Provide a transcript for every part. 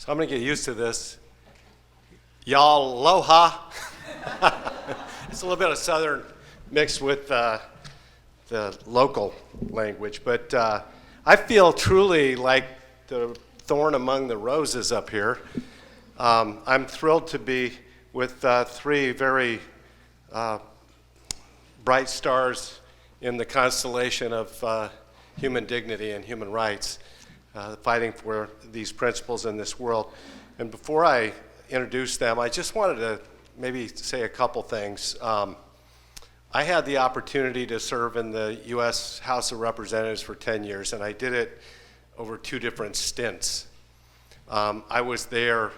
So I'm going to get used to this. Y'all aloha. It's a little bit of Southern mixed with the local language, but I feel truly like the thorn among the roses up here. I'm thrilled to be with three very bright stars in the constellation of human dignity and human rights, fighting for these principles in this world. And before I introduce them, I just wanted to maybe say a couple things. I had the opportunity to serve in the U.S. House of Representatives for 10 years, and I did it over two different stints. I was there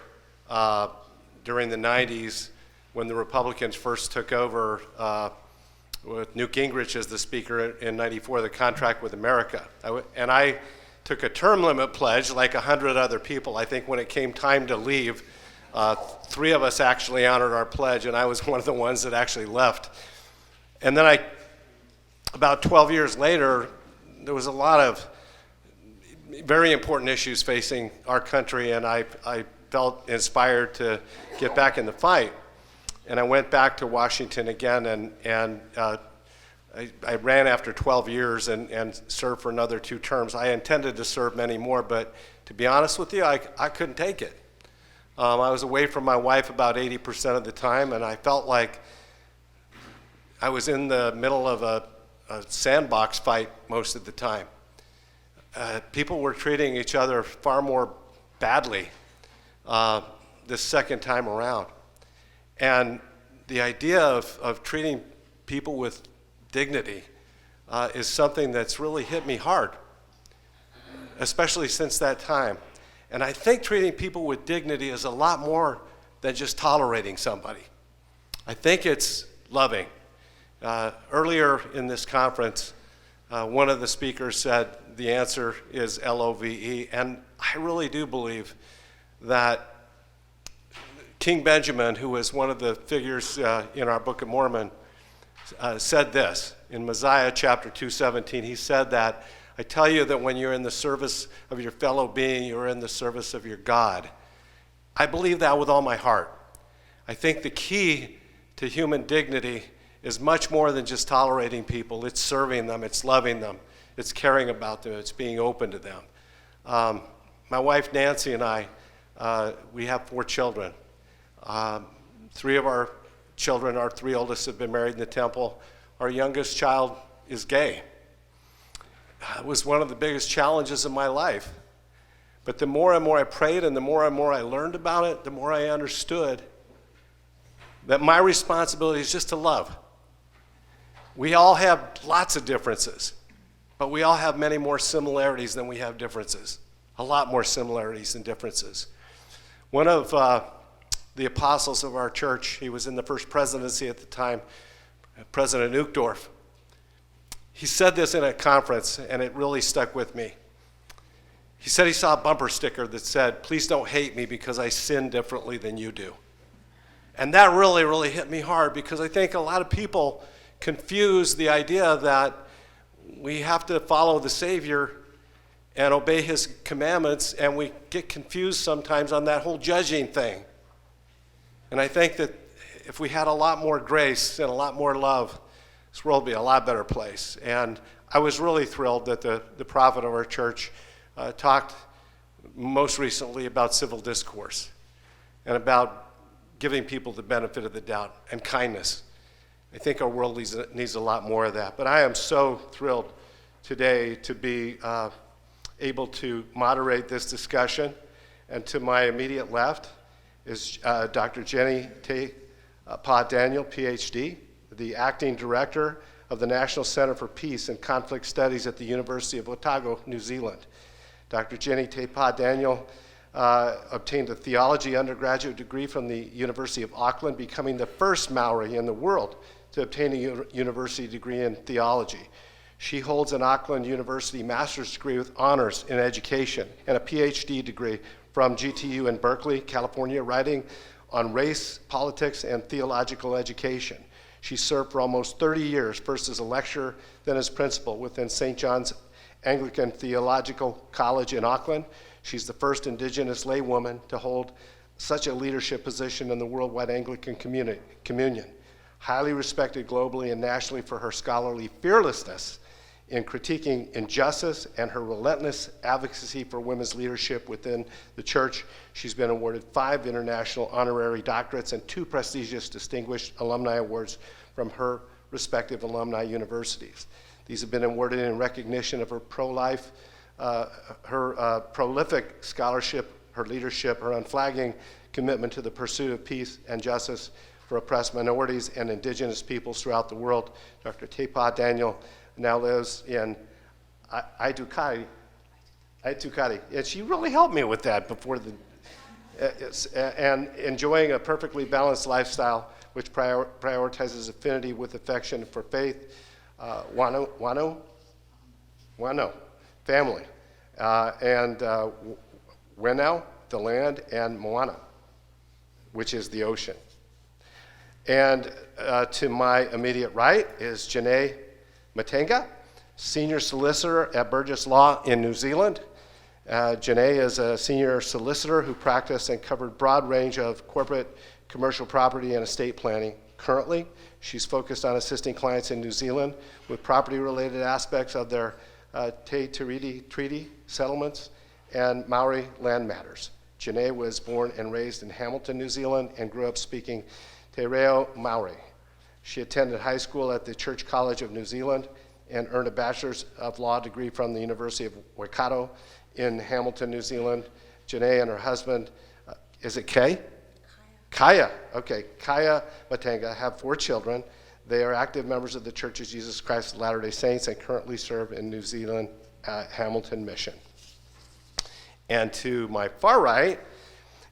during the 90s when the Republicans first took over with Newt Gingrich as the Speaker in 94, the Contract with America. And I took a term limit pledge like 100 other people. I think when it came time to leave, three of us actually honored our pledge, and I was one of the ones that actually left. And then about 12 years later, there was a lot of very important issues facing our country, and I felt inspired to get back in the fight. And I went back to Washington again, and I ran after 12 years and served for another 2 terms. I intended to serve many more, but to be honest with you, I couldn't take it. I was away from my wife about 80% of the time, and I felt like I was in the middle of a sandbox fight most of the time. People were treating each other far more badly this second time around. And the idea of treating people with dignity is something that's really hit me hard, especially since that time. And I think treating people with dignity is a lot more than just tolerating somebody. I think it's loving. Earlier in this conference, one of the speakers said the answer is L-O-V-E, and I really do believe that King Benjamin, who was one of the figures in our Book of Mormon, said this. In Mosiah chapter 2:17, he said that, I tell you that when you're in the service of your fellow being, you're in the service of your God. I believe that with all my heart. I think the key to human dignity is much more than just tolerating people. It's serving them, it's loving them, it's caring about them, it's being open to them. My wife Nancy and I, we have 4 children. 3 of our children, our 3 oldest, have been married in the temple. Our youngest child is gay. It was one of the biggest challenges of my life. But the more and more I prayed and the more I learned about it, the more I understood that my responsibility is just to love. We all have lots of differences, but we all have many more similarities than we have differences. A lot more similarities than differences. One of the apostles of our church, he was in the first presidency at the time, President Uchtdorf. He said this in a conference, and it really stuck with me. He said he saw a bumper sticker that said, "Please don't hate me because I sin differently than you do." And that really, really hit me hard, because I think a lot of people confuse the idea that we have to follow the Savior and obey his commandments, and we get confused sometimes on that whole judging thing. And I think that if we had a lot more grace and a lot more love, this world would be a lot better place. And I was really thrilled that the prophet of our church talked most recently about civil discourse and about giving people the benefit of the doubt and kindness. I think our world needs a lot more of that. But I am so thrilled today to be able to moderate this discussion. And to my immediate left is Dr. Jennae Daniel, Ph.D., the acting director of the National Center for Peace and Conflict Studies at the University of Otago, New Zealand. Dr. Jennae Daniel obtained a theology undergraduate degree from the University of Auckland, becoming the first Maori in the world to obtain a university degree in theology. She holds an Auckland University master's degree with honors in education and a Ph.D. degree from GTU in Berkeley, California, writing on race, politics, and theological education. She served for almost 30 years, first as a lecturer, then as principal within St. John's Anglican Theological College in Auckland. She's the first Indigenous laywoman to hold such a leadership position in the worldwide Anglican communion. Highly respected globally and nationally for her scholarly fearlessness in critiquing injustice and her relentless advocacy for women's leadership within the church. She's been awarded 5 international honorary doctorates and 2 prestigious distinguished alumni awards from her respective alumni universities. These have been awarded in recognition of her pro-life, prolific scholarship, her leadership, her unflagging commitment to the pursuit of peace and justice for oppressed minorities and Indigenous peoples throughout the world. Dr. Tepa Daniel now lives in Aitukari, and she really helped me with that before and enjoying a perfectly balanced lifestyle which prioritizes affinity with affection for faith, wano, family, and Wenau, the land, and Moana, which is the ocean. And to my immediate right is Jennae Matenga, Senior Solicitor at Burgess Law in New Zealand. Jennae is a senior solicitor who practiced and covered broad range of corporate, commercial property, and estate planning. Currently, she's focused on assisting clients in New Zealand with property-related aspects of their Te Tiriti Treaty settlements and Maori land matters. Jennae was born and raised in Hamilton, New Zealand, and grew up speaking Te Reo Maori. She attended high school at the Church College of New Zealand and earned a Bachelor's of Law degree from the University of Waikato in Hamilton, New Zealand. Jennae and her husband, is it Kay? Kaya. Okay, Kaya Matenga have 4 children. They are active members of the Church of Jesus Christ of Latter-day Saints and currently serve in New Zealand at Hamilton Mission. And to my far right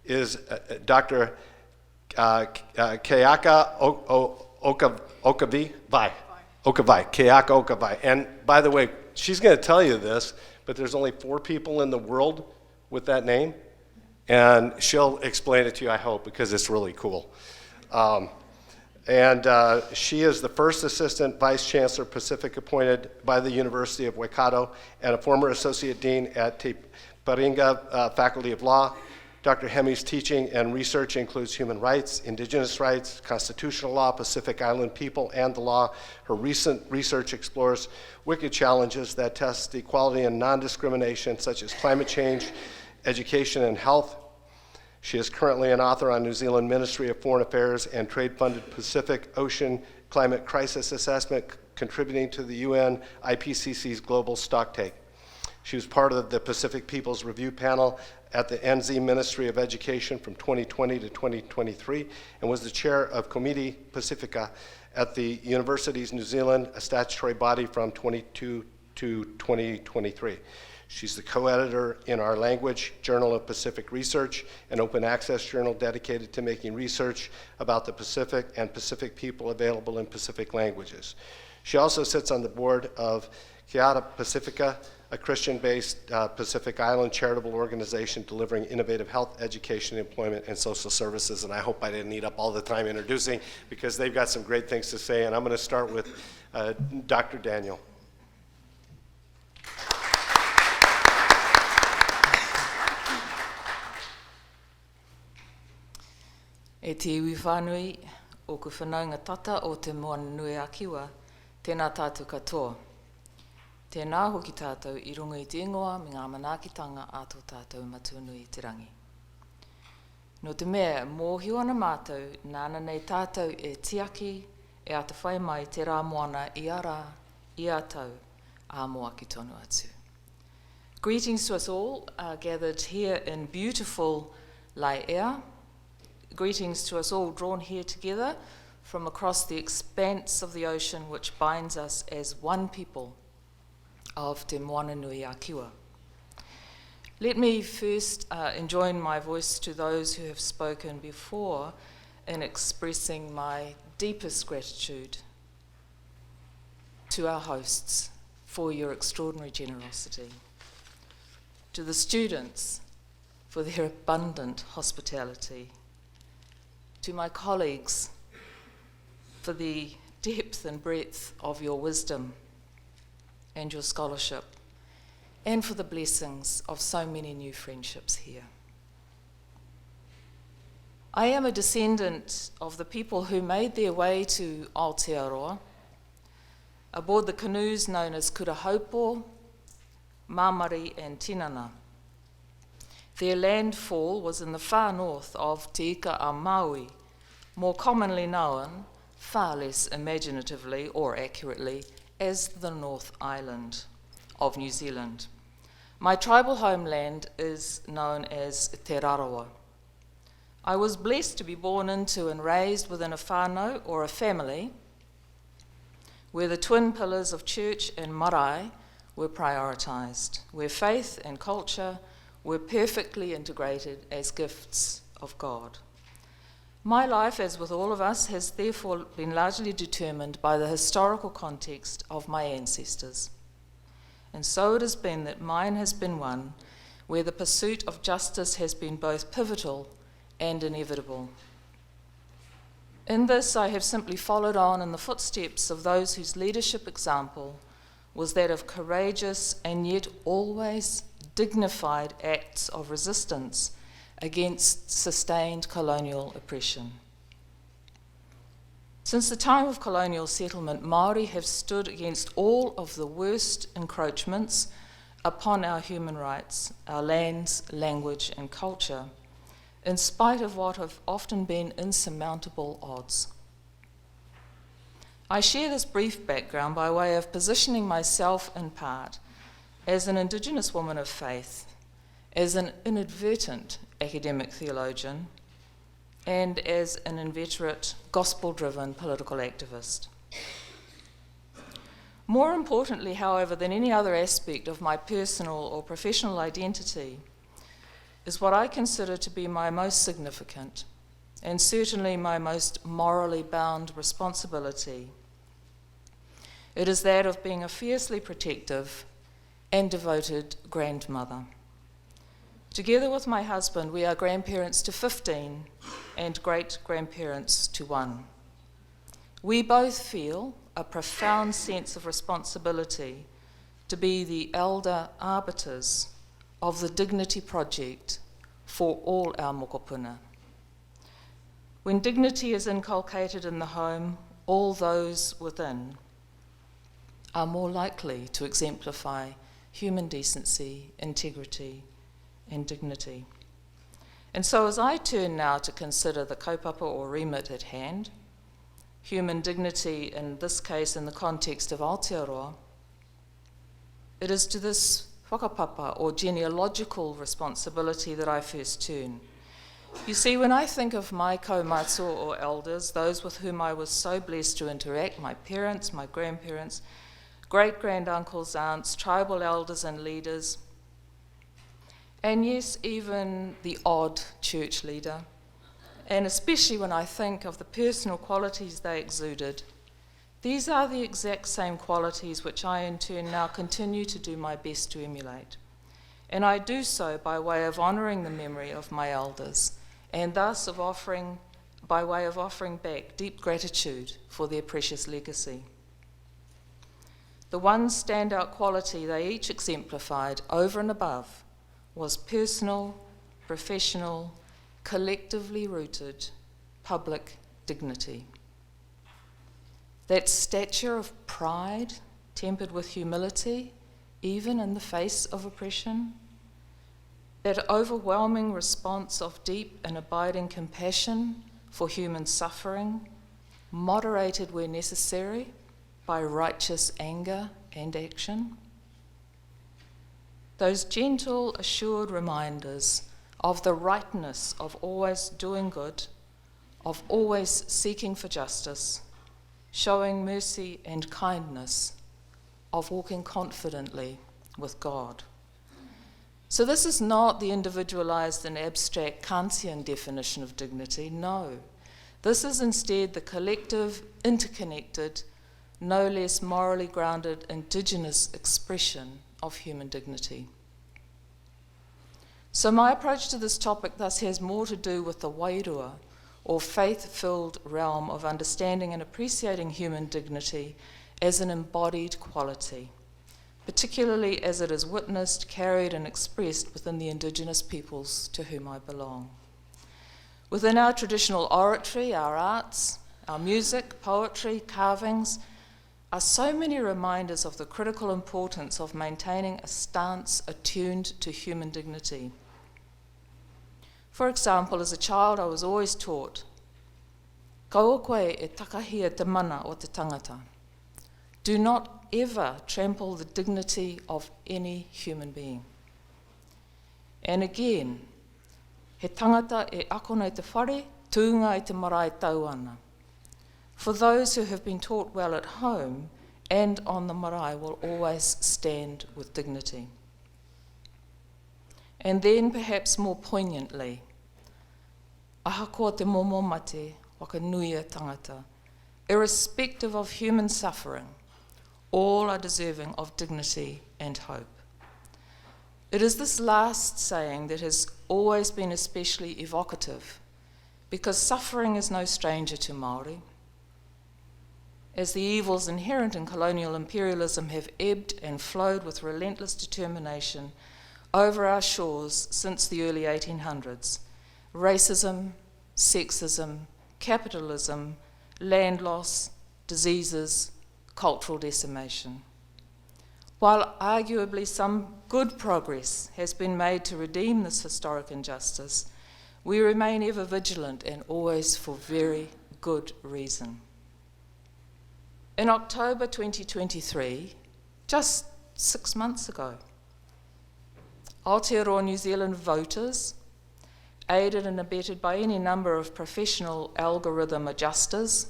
is Dr. Keakaokawai. And by the way, she's going to tell you this, but there's only 4 people in the world with that name. And she'll explain it to you, I hope, because it's really cool. She is the first Assistant Vice Chancellor Pacific appointed by the University of Waikato and a former Associate Dean at Te Paringa Faculty of Law. Dr. Hemi's teaching and research includes human rights, indigenous rights, constitutional law, Pacific Island people, and the law. Her recent research explores wicked challenges that test equality and non-discrimination, such as climate change, education, and health. She is currently an author on New Zealand Ministry of Foreign Affairs and trade-funded Pacific Ocean Climate Crisis Assessment, contributing to the UN IPCC's global stocktake. She was part of the Pacific Peoples Review Panel at the NZ Ministry of Education from 2020 to 2023 and was the chair of Committee Pacifica at the Universities New Zealand, a statutory body from 22 to 2023. She's the co-editor in our language, Journal of Pacific Research, an open access journal dedicated to making research about the Pacific and Pacific people available in Pacific languages. She also sits on the board of Kiata Pacifica, a Christian-based Pacific Island charitable organization delivering innovative health, education, employment, and social services. And I hope I didn't eat up all the time introducing, because they've got some great things to say. And I'm going to start with Dr. Daniel. E te iwi whānui o ku whanaunga tata o te moana nui a kiwa, tēnā tātou katoa. Tēnā hoki tātou i runga i te ingoa me ngā manaakitanga a tō tātou matunui i te rangi. No te mea, mōhio ana mātou, nāna nei tātou e tiaki e ata whai mai te rā moana i ara, i atau, a moa ki tonu atu. Greetings to us all gathered here in beautiful Lāʻie. Greetings to us all drawn here together from across the expanse of the ocean which binds us as one people of Te Moana Nui a Kiwa. Let me first join my voice to those who have spoken before in expressing my deepest gratitude to our hosts for your extraordinary generosity, to the students for their abundant hospitality, to my colleagues for the depth and breadth of your wisdom and your scholarship, and for the blessings of so many new friendships here. I am a descendant of the people who made their way to Aotearoa aboard the canoes known as Kurahaupo, Mamari and Tinana. Their landfall was in the far north of Te Ika a Maui, more commonly known, far less imaginatively or accurately, as the North Island of New Zealand. My tribal homeland is known as Te Rarawa. I was blessed to be born into and raised within a whānau or a family where the twin pillars of church and marae were prioritised, where faith and culture were perfectly integrated as gifts of God. My life, as with all of us, has therefore been largely determined by the historical context of my ancestors. And so it has been that mine has been one where the pursuit of justice has been both pivotal and inevitable. In this, I have simply followed on in the footsteps of those whose leadership example was that of courageous and yet always dignified acts of resistance against sustained colonial oppression. Since the time of colonial settlement, Māori have stood against all of the worst encroachments upon our human rights, our lands, language, and culture, in spite of what have often been insurmountable odds. I share this brief background by way of positioning myself in part as an Indigenous woman of faith, as an inadvertent academic theologian, and as an inveterate, gospel-driven political activist. More importantly, however, than any other aspect of my personal or professional identity, is what I consider to be my most significant, and certainly my most morally bound responsibility. It is that of being a fiercely protective and devoted grandmother. Together with my husband, we are grandparents to 15 and great-grandparents to 1. We both feel a profound sense of responsibility to be the elder arbiters of the Dignity Project for all our mokopuna. When dignity is inculcated in the home, all those within are more likely to exemplify human decency, integrity, and dignity. And so as I turn now to consider the kaupapa or remit at hand, human dignity in this case in the context of Aotearoa, it is to this whakapapa or genealogical responsibility that I first turn. You see, when I think of my kaumātua or elders, those with whom I was so blessed to interact, my parents, my grandparents, great-granduncles, aunts, tribal elders and leaders, and yes, even the odd church leader, and especially when I think of the personal qualities they exuded, these are the exact same qualities which I in turn now continue to do my best to emulate. And I do so by way of honouring the memory of my elders, and thus by way of offering back deep gratitude for their precious legacy. The one standout quality they each exemplified over and above was personal, professional, collectively rooted public dignity. That stature of pride tempered with humility, even in the face of oppression, that overwhelming response of deep and abiding compassion for human suffering, moderated where necessary by righteous anger and action. Those gentle, assured reminders of the rightness of always doing good, of always seeking for justice, showing mercy and kindness, of walking confidently with God. So this is not the individualized and abstract Kantian definition of dignity, no. This is instead the collective, interconnected, no less morally grounded Indigenous expression of human dignity. So my approach to this topic thus has more to do with the wairua, or faith-filled realm of understanding and appreciating human dignity as an embodied quality, particularly as it is witnessed, carried and expressed within the Indigenous peoples to whom I belong. Within our traditional oratory, our arts, our music, poetry, carvings, are so many reminders of the critical importance of maintaining a stance attuned to human dignity. For example, as a child, I was always taught, kaua koe e takahia te mana o te tangata. Do not ever trample the dignity of any human being. And again, he tangata e ako nei te whare, tūnga i te marae tau ana. For those who have been taught well at home and on the marae will always stand with dignity. And then, perhaps more poignantly, ahakoa te momo mate waka nui a tangata. Irrespective of human suffering, all are deserving of dignity and hope. It is this last saying that has always been especially evocative, because suffering is no stranger to Māori. As the evils inherent in colonial imperialism have ebbed and flowed with relentless determination over our shores since the early 1800s, racism, sexism, capitalism, land loss, diseases, cultural decimation. While arguably some good progress has been made to redeem this historic injustice, we remain ever vigilant and always for very good reason. In October 2023, just 6 months ago, Aotearoa New Zealand voters, aided and abetted by any number of professional algorithm adjusters,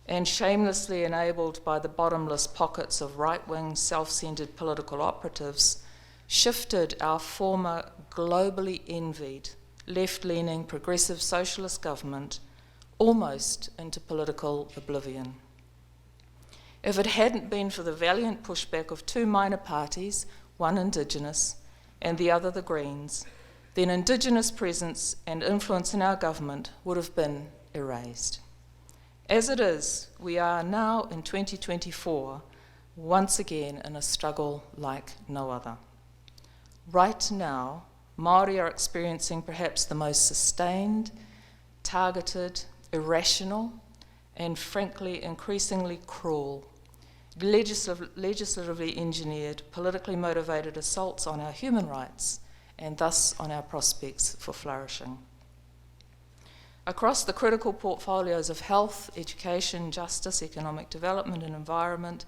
and shamelessly enabled by the bottomless pockets of right-wing, self-centred political operatives, shifted our former globally envied, left-leaning, progressive socialist government almost into political oblivion. If it hadn't been for the valiant pushback of two minor parties, one Indigenous and the other the Greens, then Indigenous presence and influence in our government would have been erased. As it is, we are now in 2024, once again in a struggle like no other. Right now, Māori are experiencing perhaps the most sustained, targeted, irrational, and frankly increasingly cruel, legislatively engineered, politically motivated assaults on our human rights and thus on our prospects for flourishing. Across the critical portfolios of health, education, justice, economic development and environment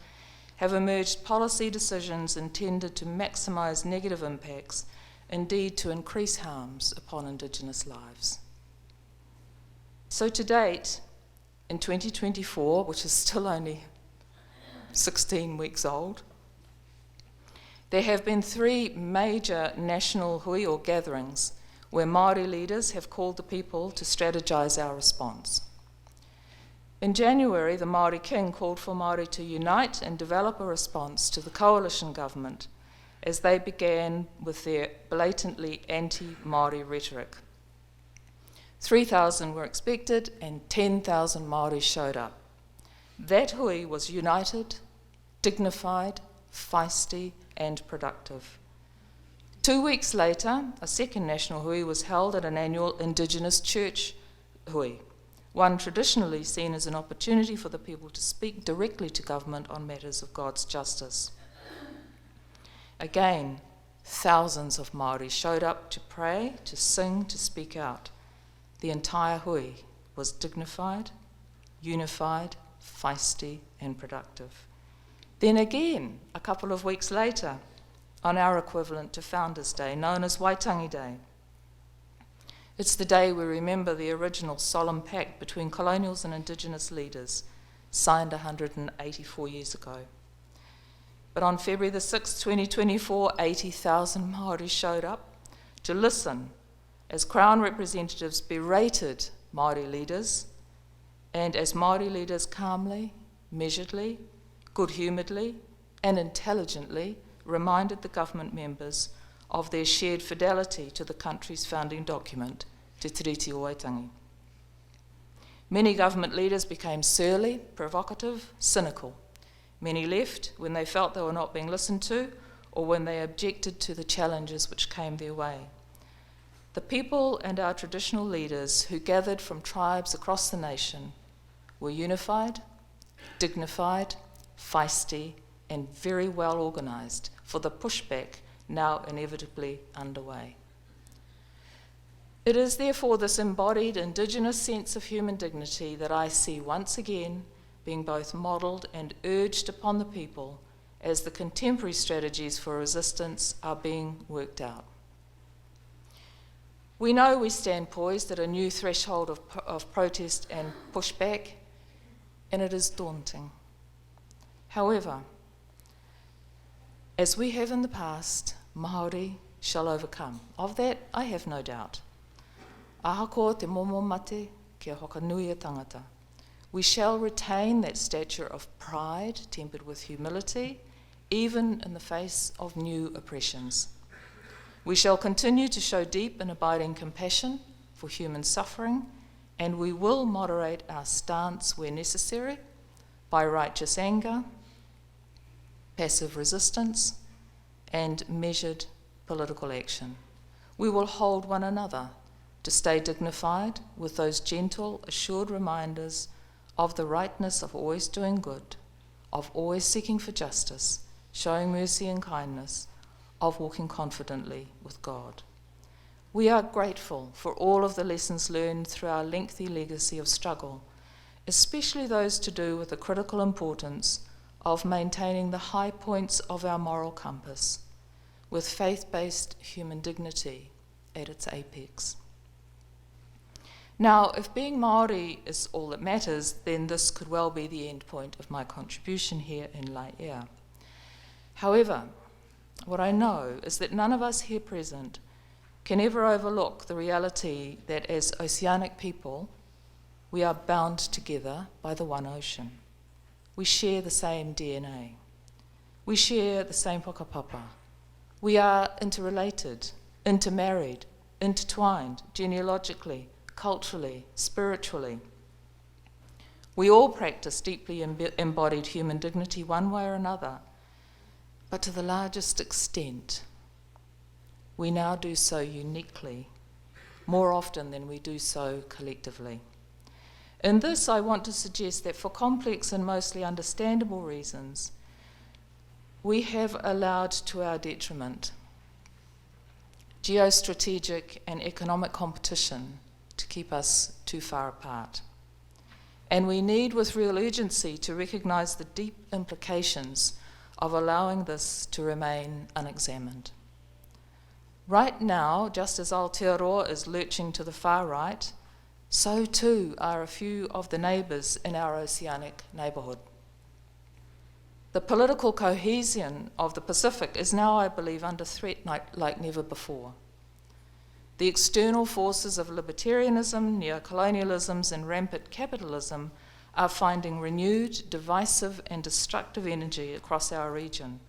have emerged policy decisions intended to maximise negative impacts, indeed to increase harms upon Indigenous lives. So to date, in 2024, which is still only 16 weeks old, there have been 3 major national hui or gatherings where Māori leaders have called the people to strategise our response. In January, the Māori King called for Māori to unite and develop a response to the coalition government as they began with their blatantly anti-Māori rhetoric. 3,000 were expected and 10,000 Māori showed up. That hui was united, dignified, feisty and productive. 2 weeks later, a second national hui was held at an annual Indigenous church hui, one traditionally seen as an opportunity for the people to speak directly to government on matters of God's justice. Again, thousands of Māori showed up to pray, to sing, to speak out. The entire hui was dignified, unified, feisty and productive. Then again, a couple of weeks later, on our equivalent to Founders' Day, known as Waitangi Day. It's the day we remember the original solemn pact between colonials and Indigenous leaders, signed 184 years ago. But on February the 6th, 2024, 80,000 Māori showed up to listen as Crown representatives berated Māori leaders, and as Māori leaders calmly, measuredly, good-humouredly and intelligently reminded the government members of their shared fidelity to the country's founding document, Te Tiriti o Waitangi. Many government leaders became surly, provocative, cynical, Many left when they felt they were not being listened to or when they objected to the challenges which came their way. The people and our traditional leaders who gathered from tribes across the nation were unified, dignified, feisty, and very well organised for the pushback now inevitably underway. It is therefore this embodied Indigenous sense of human dignity that I see once again being both modelled and urged upon the people as the contemporary strategies for resistance are being worked out. We know we stand poised at a new threshold of protest and pushback, and it is daunting. However, as we have in the past, Māori shall overcome. Of that, I have no doubt. Ahakoa te momo mate, kia hokanui a tangata. We shall retain that stature of pride tempered with humility, even in the face of new oppressions. We shall continue to show deep and abiding compassion for human suffering, and we will moderate our stance where necessary by righteous anger, passive resistance, and measured political action. We will hold one another to stay dignified with those gentle, assured reminders of the rightness of always doing good, of always seeking for justice, showing mercy and kindness, of walking confidently with God. We are grateful for all of the lessons learned through our lengthy legacy of struggle, especially those to do with the critical importance of maintaining the high points of our moral compass, with faith-based human dignity at its apex. Now, if being Māori is all that matters, then this could well be the end point of my contribution here in Lāʻie. However, what I know is that none of us here present can ever overlook the reality that as oceanic people, we are bound together by the one ocean. We share the same DNA. We share the same whakapapa. We are interrelated, intermarried, intertwined genealogically, culturally, spiritually. We all practice deeply embodied human dignity one way or another, but to the largest extent, we now do so uniquely, more often than we do so collectively. In this, I want to suggest that for complex and mostly understandable reasons, we have allowed to our detriment geostrategic and economic competition to keep us too far apart. And we need with real urgency to recognise the deep implications of allowing this to remain unexamined. Right now, just as Aotearoa is lurching to the far right, so too are a few of the neighbours in our oceanic neighbourhood. The political cohesion of the Pacific is now, I believe, under threat like never before. The external forces of libertarianism, neocolonialisms, and rampant capitalism are finding renewed, divisive, and destructive energy across our region.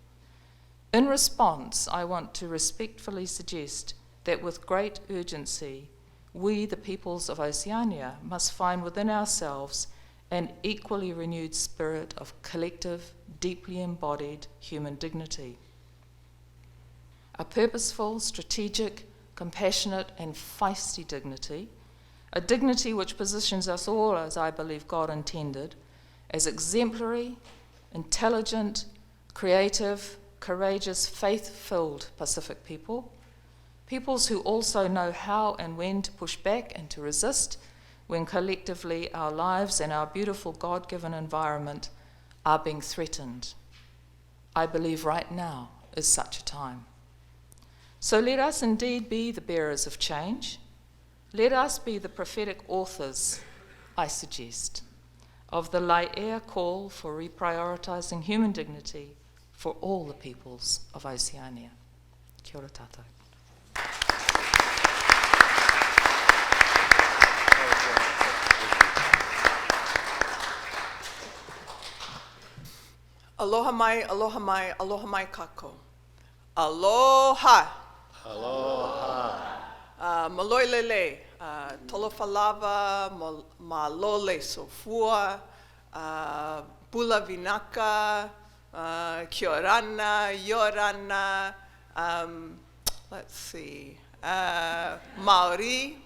In response, I want to respectfully suggest that with great urgency, we, the peoples of Oceania, must find within ourselves an equally renewed spirit of collective, deeply embodied human dignity. A purposeful, strategic, compassionate, and feisty dignity, a dignity which positions us all, as I believe God intended, as exemplary, intelligent, creative, courageous, faith-filled Pacific people, peoples who also know how and when to push back and to resist when collectively our lives and our beautiful God-given environment are being threatened. I believe right now is such a time. So let us indeed be the bearers of change. Let us be the prophetic authors, I suggest, of the Lāʻie call for reprioritising human dignity for all the peoples of Oceania. Kia ora tātou. Aloha mai, aloha mai, aloha mai kako. Aloha. Aloha. Maloi lele, tolofalava, malole sofua, Bula Vinaka, Kiorana, Yorana, let's see, Maori,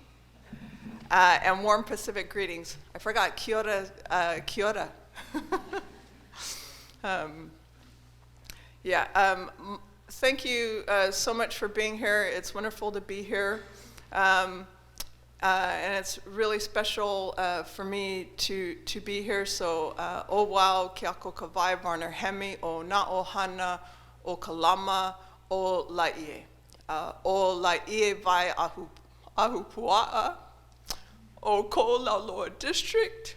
and warm Pacific greetings. I forgot kia ora, kia ora. Thank you so much for being here. It's wonderful to be here. And it's really special for me to be here. So, o wau Keakaokawai, Varner, Hemi, o na ohana, o kalama, o Lāʻie. O Lāʻie vai ahupua'a, o ko Lauloa District,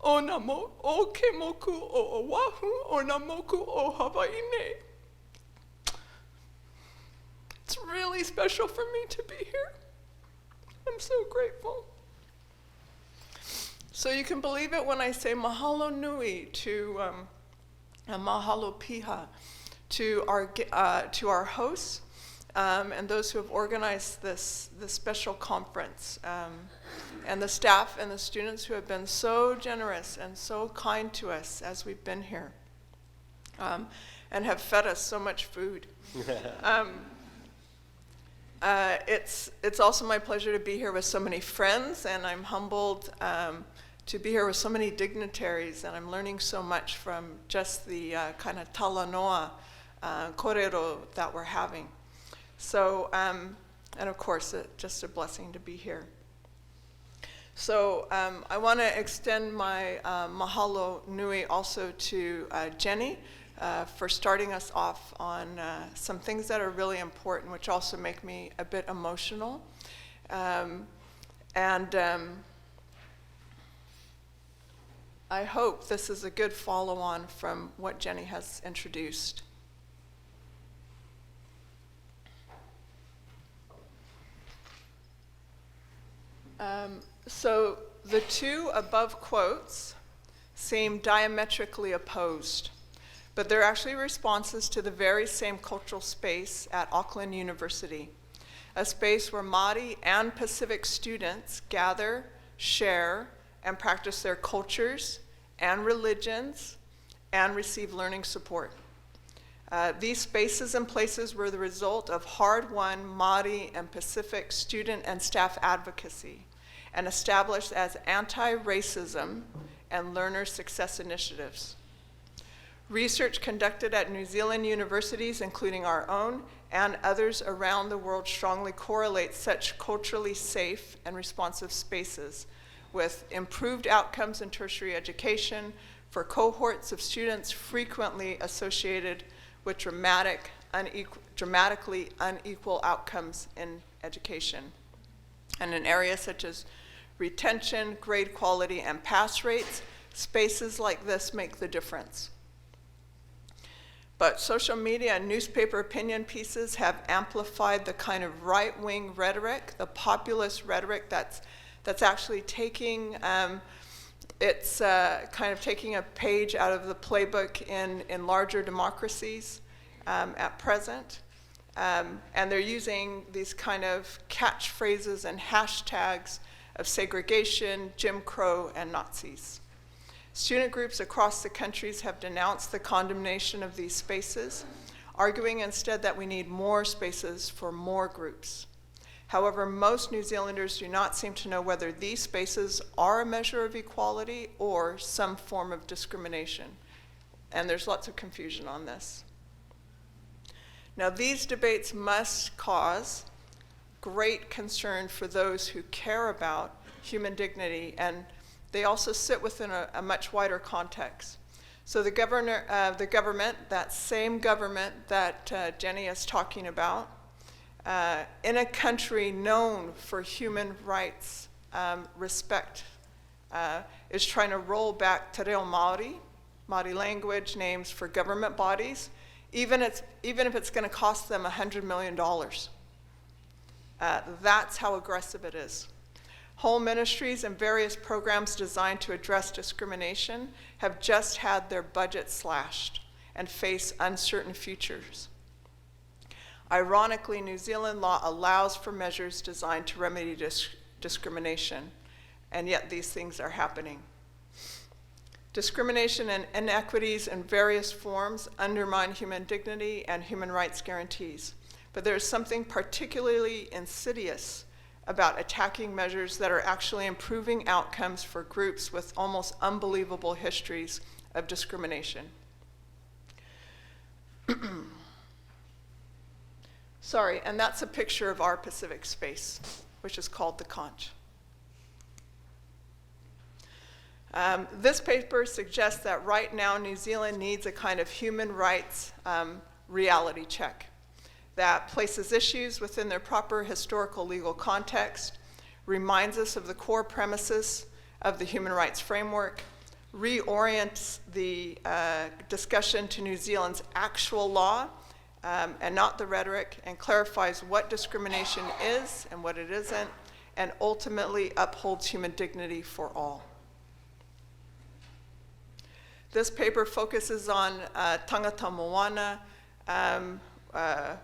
o ke moku o Oahu, o na moku o Hawaii. It's really special for me to be here. I'm so grateful. So you can believe it when I say mahalo nui to mahalo piha to our hosts and those who have organized this special conference, and the staff and the students who have been so generous and so kind to us as we've been here, and have fed us so much food. It's also my pleasure to be here with so many friends, and I'm humbled to be here with so many dignitaries, and I'm learning so much from just the kind of talanoa korero that we're having. So, and of course, just a blessing to be here. So I want to extend my mahalo nui also to Jennae, for starting us off on some things that are really important, which also make me a bit emotional. I hope this is a good follow-on from what Jennae has introduced. So the two above quotes seem diametrically opposed, but they're actually responses to the very same cultural space at Auckland University, a space where Māori and Pacific students gather, share, and practice their cultures and religions and receive learning support. These spaces and places were the result of hard-won Māori and Pacific student and staff advocacy, and established as anti-racism and learner success initiatives. Research conducted at New Zealand universities, including our own, and others around the world strongly correlates such culturally safe and responsive spaces with improved outcomes in tertiary education for cohorts of students frequently associated with dramatically unequal outcomes in education. And in areas such as retention, grade quality, and pass rates, spaces like this make the difference. But social media and newspaper opinion pieces have amplified the kind of right-wing rhetoric, the populist rhetoric that's actually taking, kind of taking a page out of the playbook in larger democracies at present. And they're using these kind of catchphrases and hashtags of segregation, Jim Crow, and Nazis. Student groups across the countries have denounced the condemnation of these spaces, arguing instead that we need more spaces for more groups. However, most New Zealanders do not seem to know whether these spaces are a measure of equality or some form of discrimination. And there's lots of confusion on this. Now, these debates must cause great concern for those who care about human dignity, and they also sit within a much wider context. So the government, that same government that Jennae is talking about, in a country known for human rights respect, is trying to roll back te reo Māori language names for government bodies, even if it's going to cost them $100 million. That's how aggressive it is. Whole ministries and various programs designed to address discrimination have just had their budget slashed and face uncertain futures. Ironically, New Zealand law allows for measures designed to remedy discrimination, and yet these things are happening. Discrimination and inequities in various forms undermine human dignity and human rights guarantees. But there is something particularly insidious about attacking measures that are actually improving outcomes for groups with almost unbelievable histories of discrimination. Sorry, and that's a picture of our Pacific space, which is called the Conch. This paper suggests that right now New Zealand needs a kind of human rights reality check that places issues within their proper historical legal context, reminds us of the core premises of the human rights framework, reorients the discussion to New Zealand's actual law and not the rhetoric, and clarifies what discrimination is and what it isn't, and ultimately upholds human dignity for all. This paper focuses on tangata moana,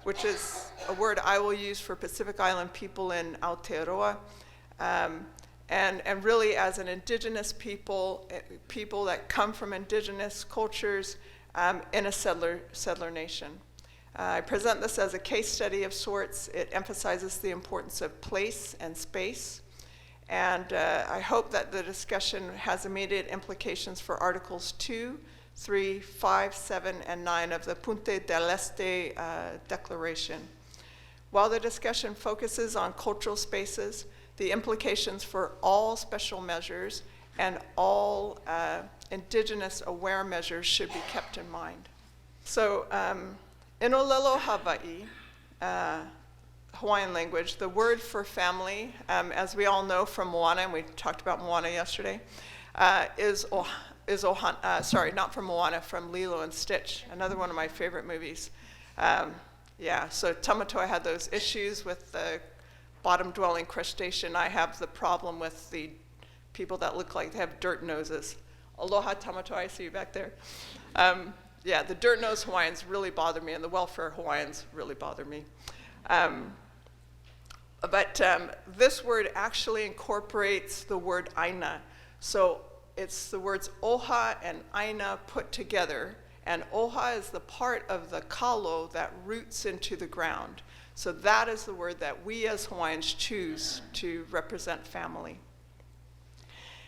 which is a word I will use for Pacific Island people in Aotearoa, and really as an indigenous people that come from indigenous cultures in a settler nation. I present this as a case study of sorts. It emphasizes the importance of place and space. And I hope that the discussion has immediate implications for Articles 2, 3, 5, 7, and 9 of the Punta del Este Declaration. While the discussion focuses on cultural spaces, the implications for all special measures and all indigenous aware measures should be kept in mind. So, Inolelo Hawaii, Hawaiian language, the word for family, as we all know from Moana, and we talked about Moana yesterday, is sorry, not from Moana, from Lilo and Stitch, another one of my favorite movies. Yeah, so Tamatoa had those issues with the bottom-dwelling crustacean. I have the problem with the people that look like they have dirt noses. Aloha Tamatoa, I see you back there. Yeah, the dirt-nosed Hawaiians really bother me, and the welfare Hawaiians really bother me. But this word actually incorporates the word aina. So it's the words oha and aina put together, and oha is the part of the kalo that roots into the ground. So that is the word that we as Hawaiians choose to represent family.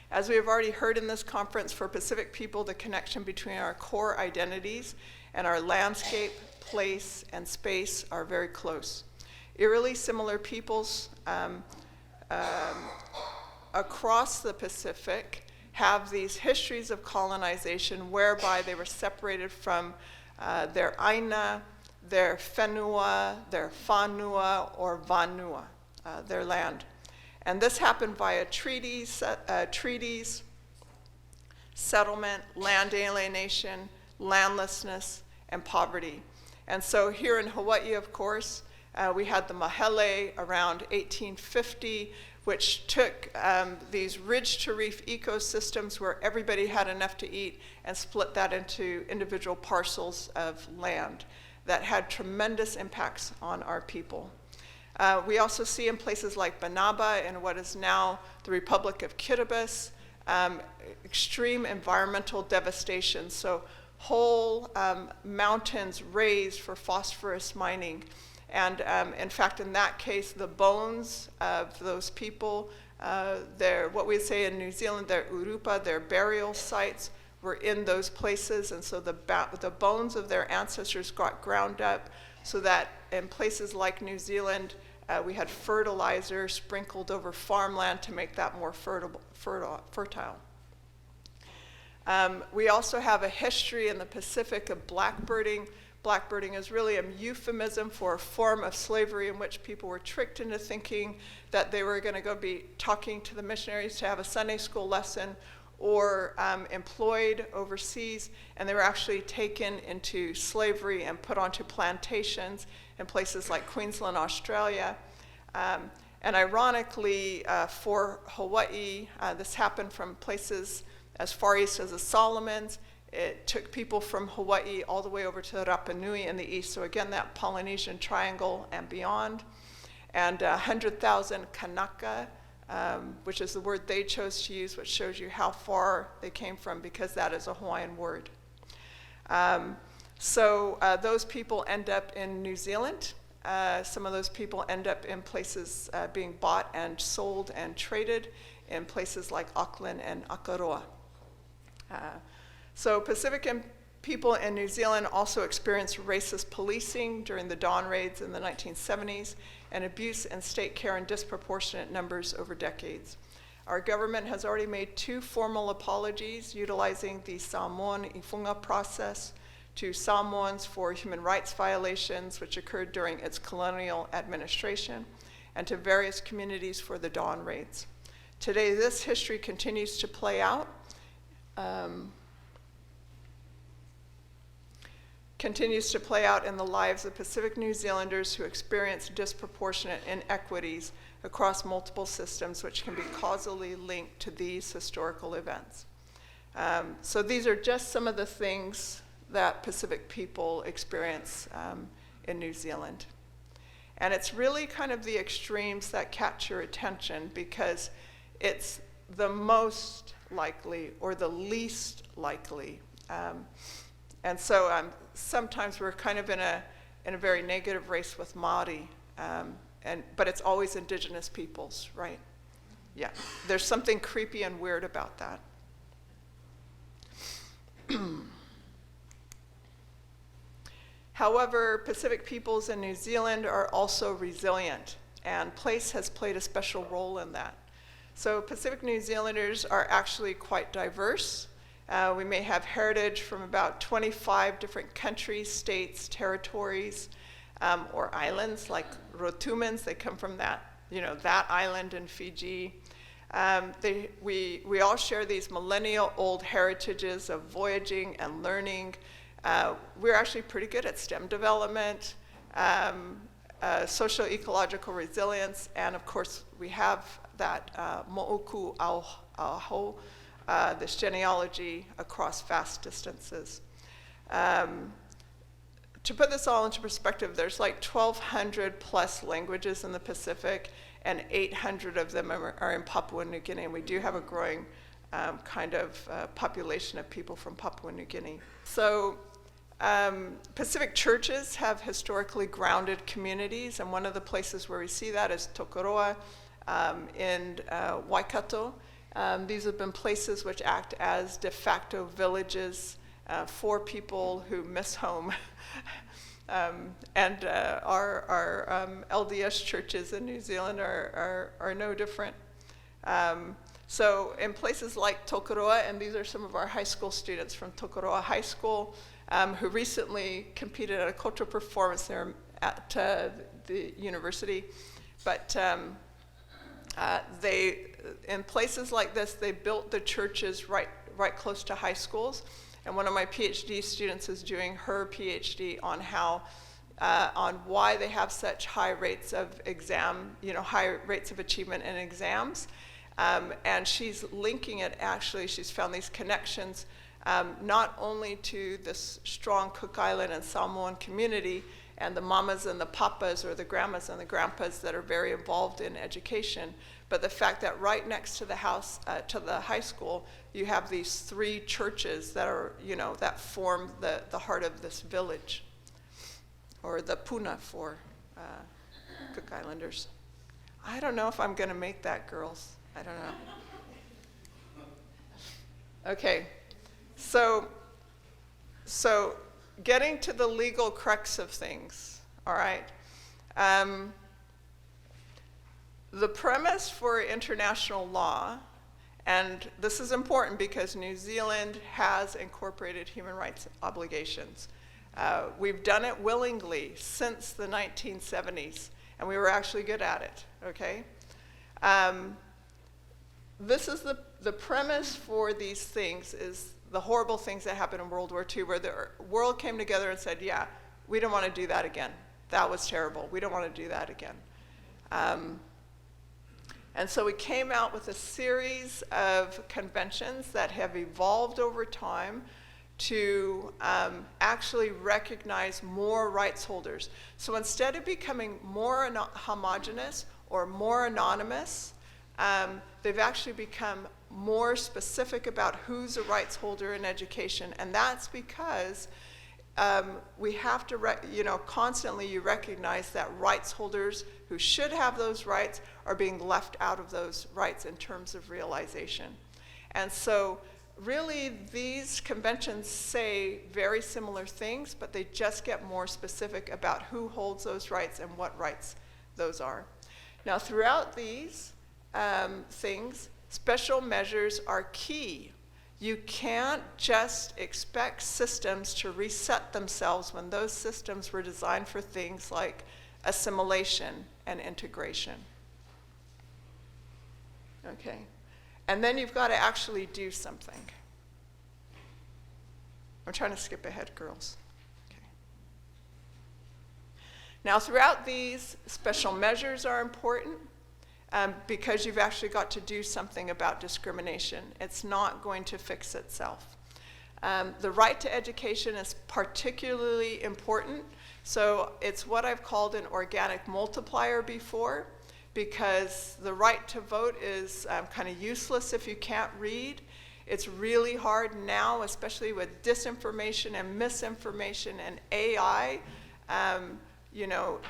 As we have already heard in this conference, for Pacific people, the connection between our core identities and our landscape, place, and space are very close. Eerily similar peoples across the Pacific have these histories of colonization whereby they were separated from their aina, their whenua, their whanua, or vanua, their land. And this happened via treaties, settlement, land alienation, landlessness, and poverty. And so here in Hawaii, of course, we had the Mahele around 1850, which took these ridge-to-reef ecosystems where everybody had enough to eat and split that into individual parcels of land that had tremendous impacts on our people. We also see in places like Banaba and what is now the Republic of Kiribati, extreme environmental devastation. So whole mountains razed for phosphorus mining. And in fact, in that case, the bones of those people, what we say in New Zealand, their urupa, their burial sites, were in those places. And so the bones of their ancestors got ground up so that in places like New Zealand, we had fertilizer sprinkled over farmland to make that more fertile. We also have a history in the Pacific of blackbirding. Blackbirding is really a euphemism for a form of slavery in which people were tricked into thinking that they were going to go be talking to the missionaries to have a Sunday school lesson or employed overseas, and they were actually taken into slavery and put onto plantations in places like Queensland, Australia. And ironically, for Hawaii, this happened from places as far east as the Solomons. It took people from Hawaii all the way over to Rapa Nui in the east. So again, that Polynesian Triangle and beyond. And 100,000 Kanaka which is the word they chose to use, which shows you how far they came from, because that is a Hawaiian word. So those people end up in New Zealand. Some of those people end up in places being bought and sold and traded in places like Auckland and Akaroa. So Pacific people in New Zealand also experienced racist policing during the Dawn raids in the 1970s, and abuse and state care in disproportionate numbers over decades. Our government has already made 2 formal apologies utilizing the Salmon ifunga process to Samoans for human rights violations which occurred during its colonial administration, and to various communities for the Dawn raids. Today, this history continues to play out. In the lives of Pacific New Zealanders who experience disproportionate inequities across multiple systems, which can be causally linked to these historical events. So these are just some of the things that Pacific people experience in New Zealand. And it's really kind of the extremes that catch your attention, because it's the most likely or the least likely. And so sometimes we're kind of in a very negative race with Māori, but it's always Indigenous peoples, right? Yeah, there's something creepy and weird about that. However, Pacific peoples in New Zealand are also resilient, and place has played a special role in that. So Pacific New Zealanders are actually quite diverse. We may have heritage from about 25 different countries, states, territories, or islands like Rotumans. They come from that island in Fiji. We all share these millennial-old heritages of voyaging and learning. We're actually pretty good at STEM development, socio-ecological resilience, and of course we have that mo'oku aho, this genealogy across vast distances. To put this all into perspective, there's like 1,200 plus languages in the Pacific, and 800 of them are in Papua New Guinea, and we do have a growing population of people from Papua New Guinea. So Pacific churches have historically grounded communities, and one of the places where we see that is Tokoroa in Waikato. These have been places which act as de facto villages for people who miss home. And our LDS churches in New Zealand are no different. So in places like Tokoroa, and these are some of our high school students from Tokoroa High School who recently competed at a cultural performance there at the university. But in places like this, they built the churches right close to high schools. And one of my Ph.D. students is doing her Ph.D. on on why they have such high rates of high rates of achievement in exams. And she's linking it, actually, she's found these connections not only to this strong Cook Island and Samoan community and the mamas and the papas, or the grandmas and the grandpas that are very involved in education, but the fact that right next to the high school, you have these 3 churches that are, that form the heart of this village, or the puna for Cook Islanders. I don't know if I'm going to make that, girls. I don't know. Okay, so getting to the legal crux of things, all right? The premise for international law, and this is important because New Zealand has incorporated human rights obligations. We've done it willingly since the 1970s, and we were actually good at it, okay? This is the premise for these things, is the horrible things that happened in World War II, where the world came together and said, yeah, we don't want to do that again. That was terrible. We don't want to do that again. And so we came out with a series of conventions that have evolved over time to actually recognize more rights holders. So instead of becoming more homogenous or more anonymous, they've actually become more specific about who's a rights holder in education, and that's because we have to, constantly you recognize that rights holders who should have those rights are being left out of those rights in terms of realization. And so really these conventions say very similar things, but they just get more specific about who holds those rights and what rights those are. Now throughout these things, special measures are key. You can't just expect systems to reset themselves when those systems were designed for things like assimilation and integration. Okay, and then you've got to actually do something. I'm trying to skip ahead, girls. Okay. Now throughout these, special measures are important. Because you've actually got to do something about discrimination. It's not going to fix itself. The right to education is particularly important. So it's what I've called an organic multiplier before, because the right to vote is kind of useless if you can't read. It's really hard now, especially with disinformation and misinformation and AI,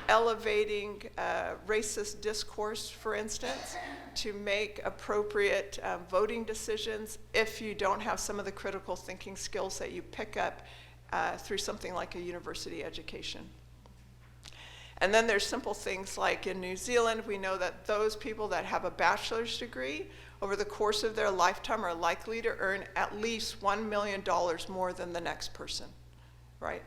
elevating racist discourse, for instance, to make appropriate voting decisions if you don't have some of the critical thinking skills that you pick up through something like a university education. And then there's simple things like in New Zealand, we know that those people that have a bachelor's degree over the course of their lifetime are likely to earn at least $1 million more than the next person, right?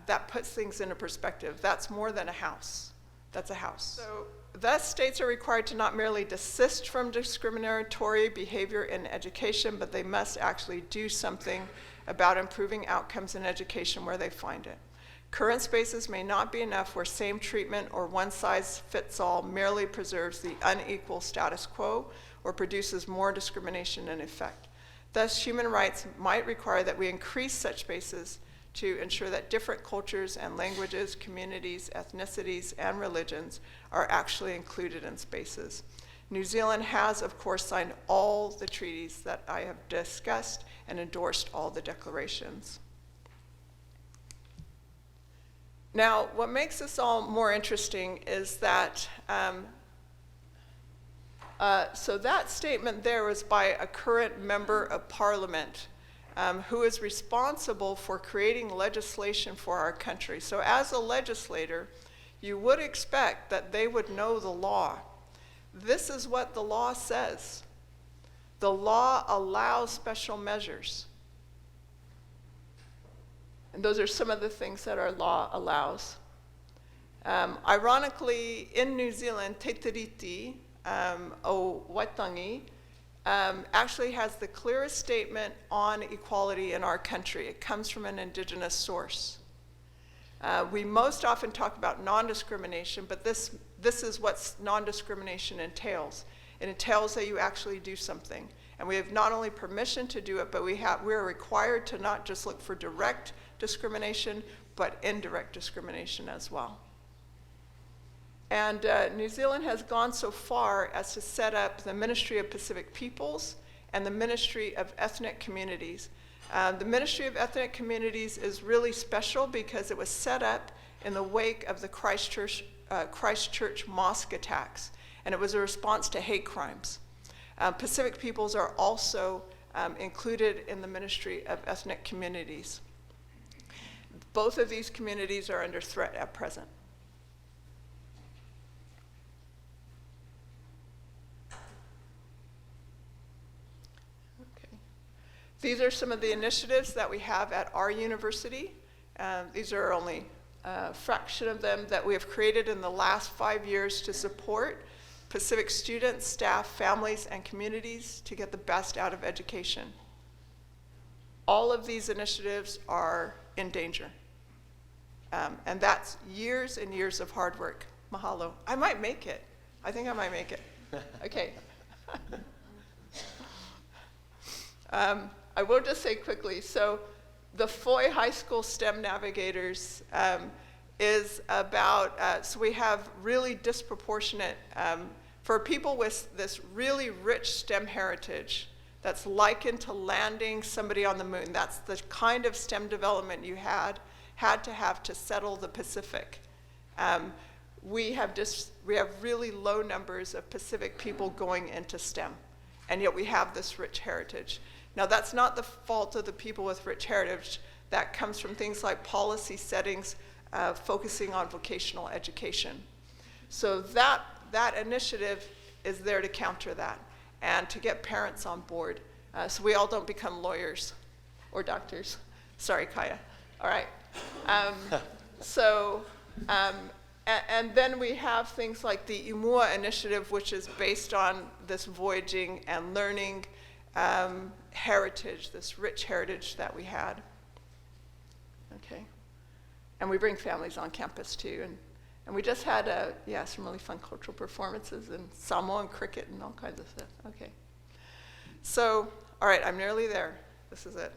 That puts things into perspective. That's more than a house. That's a house. So thus, states are required to not merely desist from discriminatory behavior in education, but they must actually do something about improving outcomes in education where they find it. Current spaces may not be enough where same treatment or one-size-fits-all merely preserves the unequal status quo or produces more discrimination in effect. Thus, human rights might require that we increase such spaces to ensure that different cultures and languages, communities, ethnicities, and religions are actually included in spaces. New Zealand has, of course, signed all the treaties that I have discussed and endorsed all the declarations. Now, what makes this all more interesting is that, so that statement there was by a current member of parliament who is responsible for creating legislation for our country. So as a legislator, you would expect that they would know the law. This is what the law says. The law allows special measures. And those are some of the things that our law allows. Ironically, in New Zealand, Te Tiriti o Waitangi actually has the clearest statement on equality in our country. It comes from an indigenous source. We most often talk about non-discrimination, but this is what non-discrimination entails. It entails that you actually do something. And we have not only permission to do it, but we're required to not just look for direct discrimination, but indirect discrimination as well. And New Zealand has gone so far as to set up the Ministry of Pacific Peoples and the Ministry of Ethnic Communities. The Ministry of Ethnic Communities is really special because it was set up in the wake of the Christchurch mosque attacks, and it was a response to hate crimes. Pacific peoples are also included in the Ministry of Ethnic Communities. Both of these communities are under threat at present. Okay. These are some of the initiatives that we have at our university. These are only a fraction of them that we have created in the last 5 years to support Pacific students, staff, families, and communities to get the best out of education. All of these initiatives are in danger. And that's years and years of hard work. Mahalo. I might make it. I think I might make it. Okay. I will just say quickly, so the Foy High School STEM Navigators is about, so we have really disproportionate, For people with this really rich STEM heritage that's likened to landing somebody on the moon, that's the kind of STEM development you had to have to settle the Pacific. We have really low numbers of Pacific people going into STEM, and yet we have this rich heritage. Now, that's not the fault of the people with rich heritage. That comes from things like policy settings focusing on vocational education. So that initiative is there to counter that and to get parents on board so we all don't become lawyers or doctors. Sorry, Kaya. All right. And then we have things like the Imua initiative, which is based on this voyaging and learning heritage, this rich heritage that we had. Okay. And we bring families on campus too. And we just had some really fun cultural performances and Samoan cricket and all kinds of stuff. Okay. So, all right, I'm nearly there. This is it.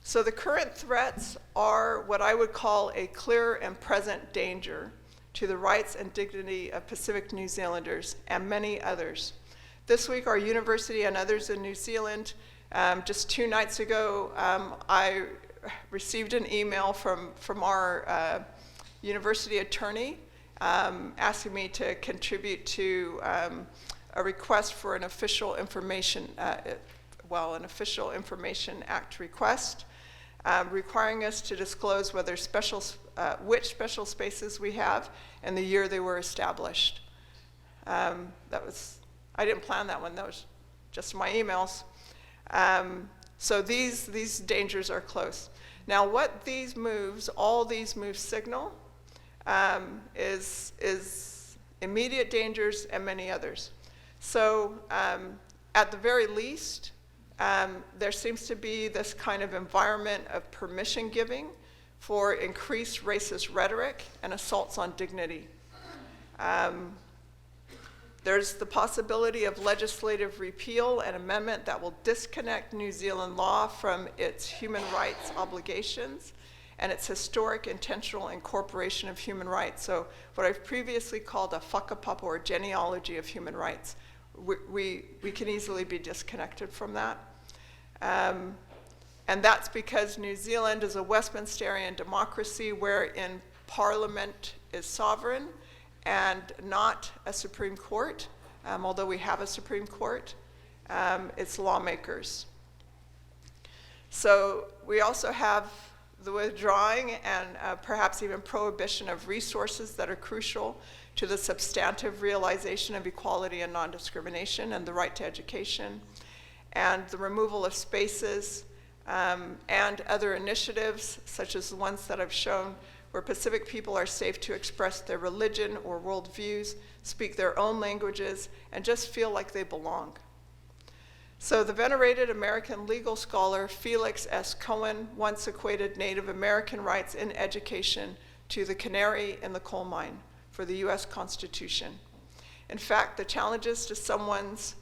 So the current threats are what I would call a clear and present danger to the rights and dignity of Pacific New Zealanders and many others. This week, our university and others in New Zealand, just 2 nights ago, I received an email from our university attorney asking me to contribute to a request for an Official Information Act request, requiring us to disclose which special spaces we have and the year they were established. I didn't plan that one. That was just my emails. So these dangers are close. Now, what all these moves signal is immediate dangers and many others. So at the very least, there seems to be this kind of environment of permission giving for increased racist rhetoric and assaults on dignity. There's the possibility of legislative repeal and amendment that will disconnect New Zealand law from its human rights obligations and its historic intentional incorporation of human rights. So what I've previously called a whakapapa or genealogy of human rights. We can easily be disconnected from that. And that's because New Zealand is a Westminsterian democracy wherein Parliament is sovereign and not a Supreme Court, although we have a Supreme Court, it's lawmakers. So we also have the withdrawing and perhaps even prohibition of resources that are crucial to the substantive realization of equality and non-discrimination and the right to education, and the removal of spaces and other initiatives, such as the ones that I've shown, where Pacific people are safe to express their religion or worldviews, speak their own languages, and just feel like they belong. So the venerated American legal scholar Felix S. Cohen once equated Native American rights in education to the canary in the coal mine for the US Constitution. In fact, the challenges to someone's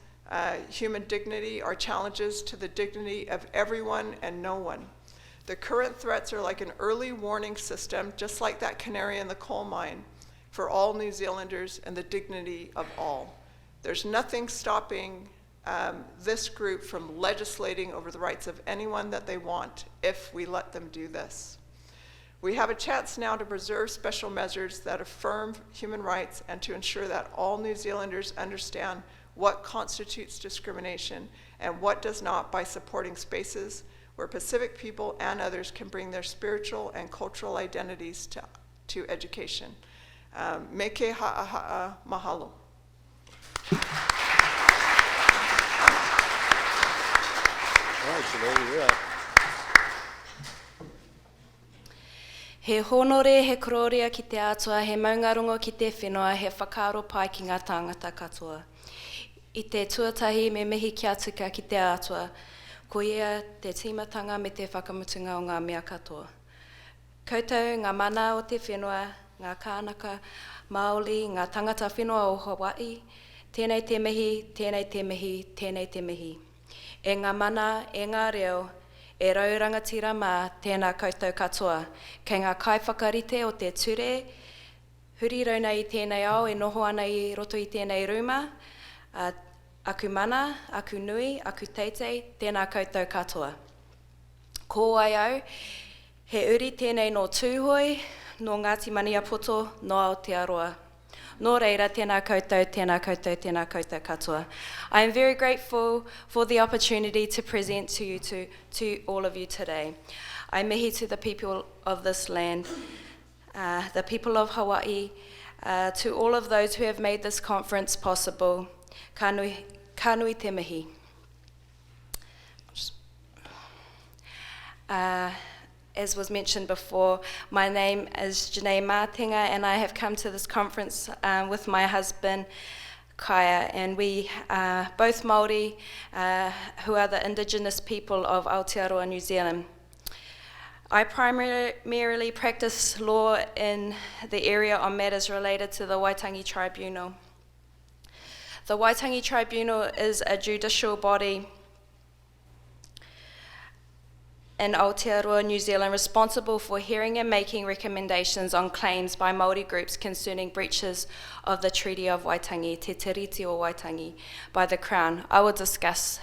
human dignity are challenges to the dignity of everyone and no one. The current threats are like an early warning system, just like that canary in the coal mine, for all New Zealanders and the dignity of all. There's nothing stopping this group from legislating over the rights of anyone that they want if we let them do this. We have a chance now to preserve special measures that affirm human rights and to ensure that all New Zealanders understand what constitutes discrimination and what does not by supporting spaces where Pacific people and others can bring their spiritual and cultural identities to education. Me ke ha'a mahalo. All right, Jennae, you're up. He honore, he kororia ki te atua, he maungarongo ki te whenua, he whakaaro pai ki ngā tāngata katoa. I te tuatahi me mihi kia tuka ki te atua, ko ia te tīmatanga me te whakamutunga o ngā mea katoa. Koutou ngā mana o te whenua, ngā kānaka, Māori, ngā tangata whenua o Hawaii, tēnei te mihi, tēnei te mihi, tēnei te mihi. E ngā mana, e ngā reo, e raurangatira mā tēnā koutou katoa, kei ngā kaiwhakarite o te ture, Huri rauna I tēnei ao e noho ana I roto I tēnei ruma, aku mana, aku nui, aku teitei, tēnā koutou katoa. Ko ai au, he uri tēnei no tūhoi, no Ngāti Maniapoto, no Aotearoa. Nō reira, tēnā koutou, tēnā koutou, tēnā koutou katoa. I am very grateful for the opportunity to present to you, to all of you today. I mihi to the people of this land, the people of Hawaii, to all of those who have made this conference possible. Ka nui te mihi. As was mentioned before, my name is Jennae Matenga, and I have come to this conference with my husband, Kaya, and we are both Māori who are the indigenous people of Aotearoa, New Zealand. I primarily practice law in the area on matters related to the Waitangi Tribunal. The Waitangi Tribunal is a judicial body in Aotearoa, New Zealand, responsible for hearing and making recommendations on claims by Māori groups concerning breaches of the Treaty of Waitangi, Te Tiriti o Waitangi, by the Crown. I will discuss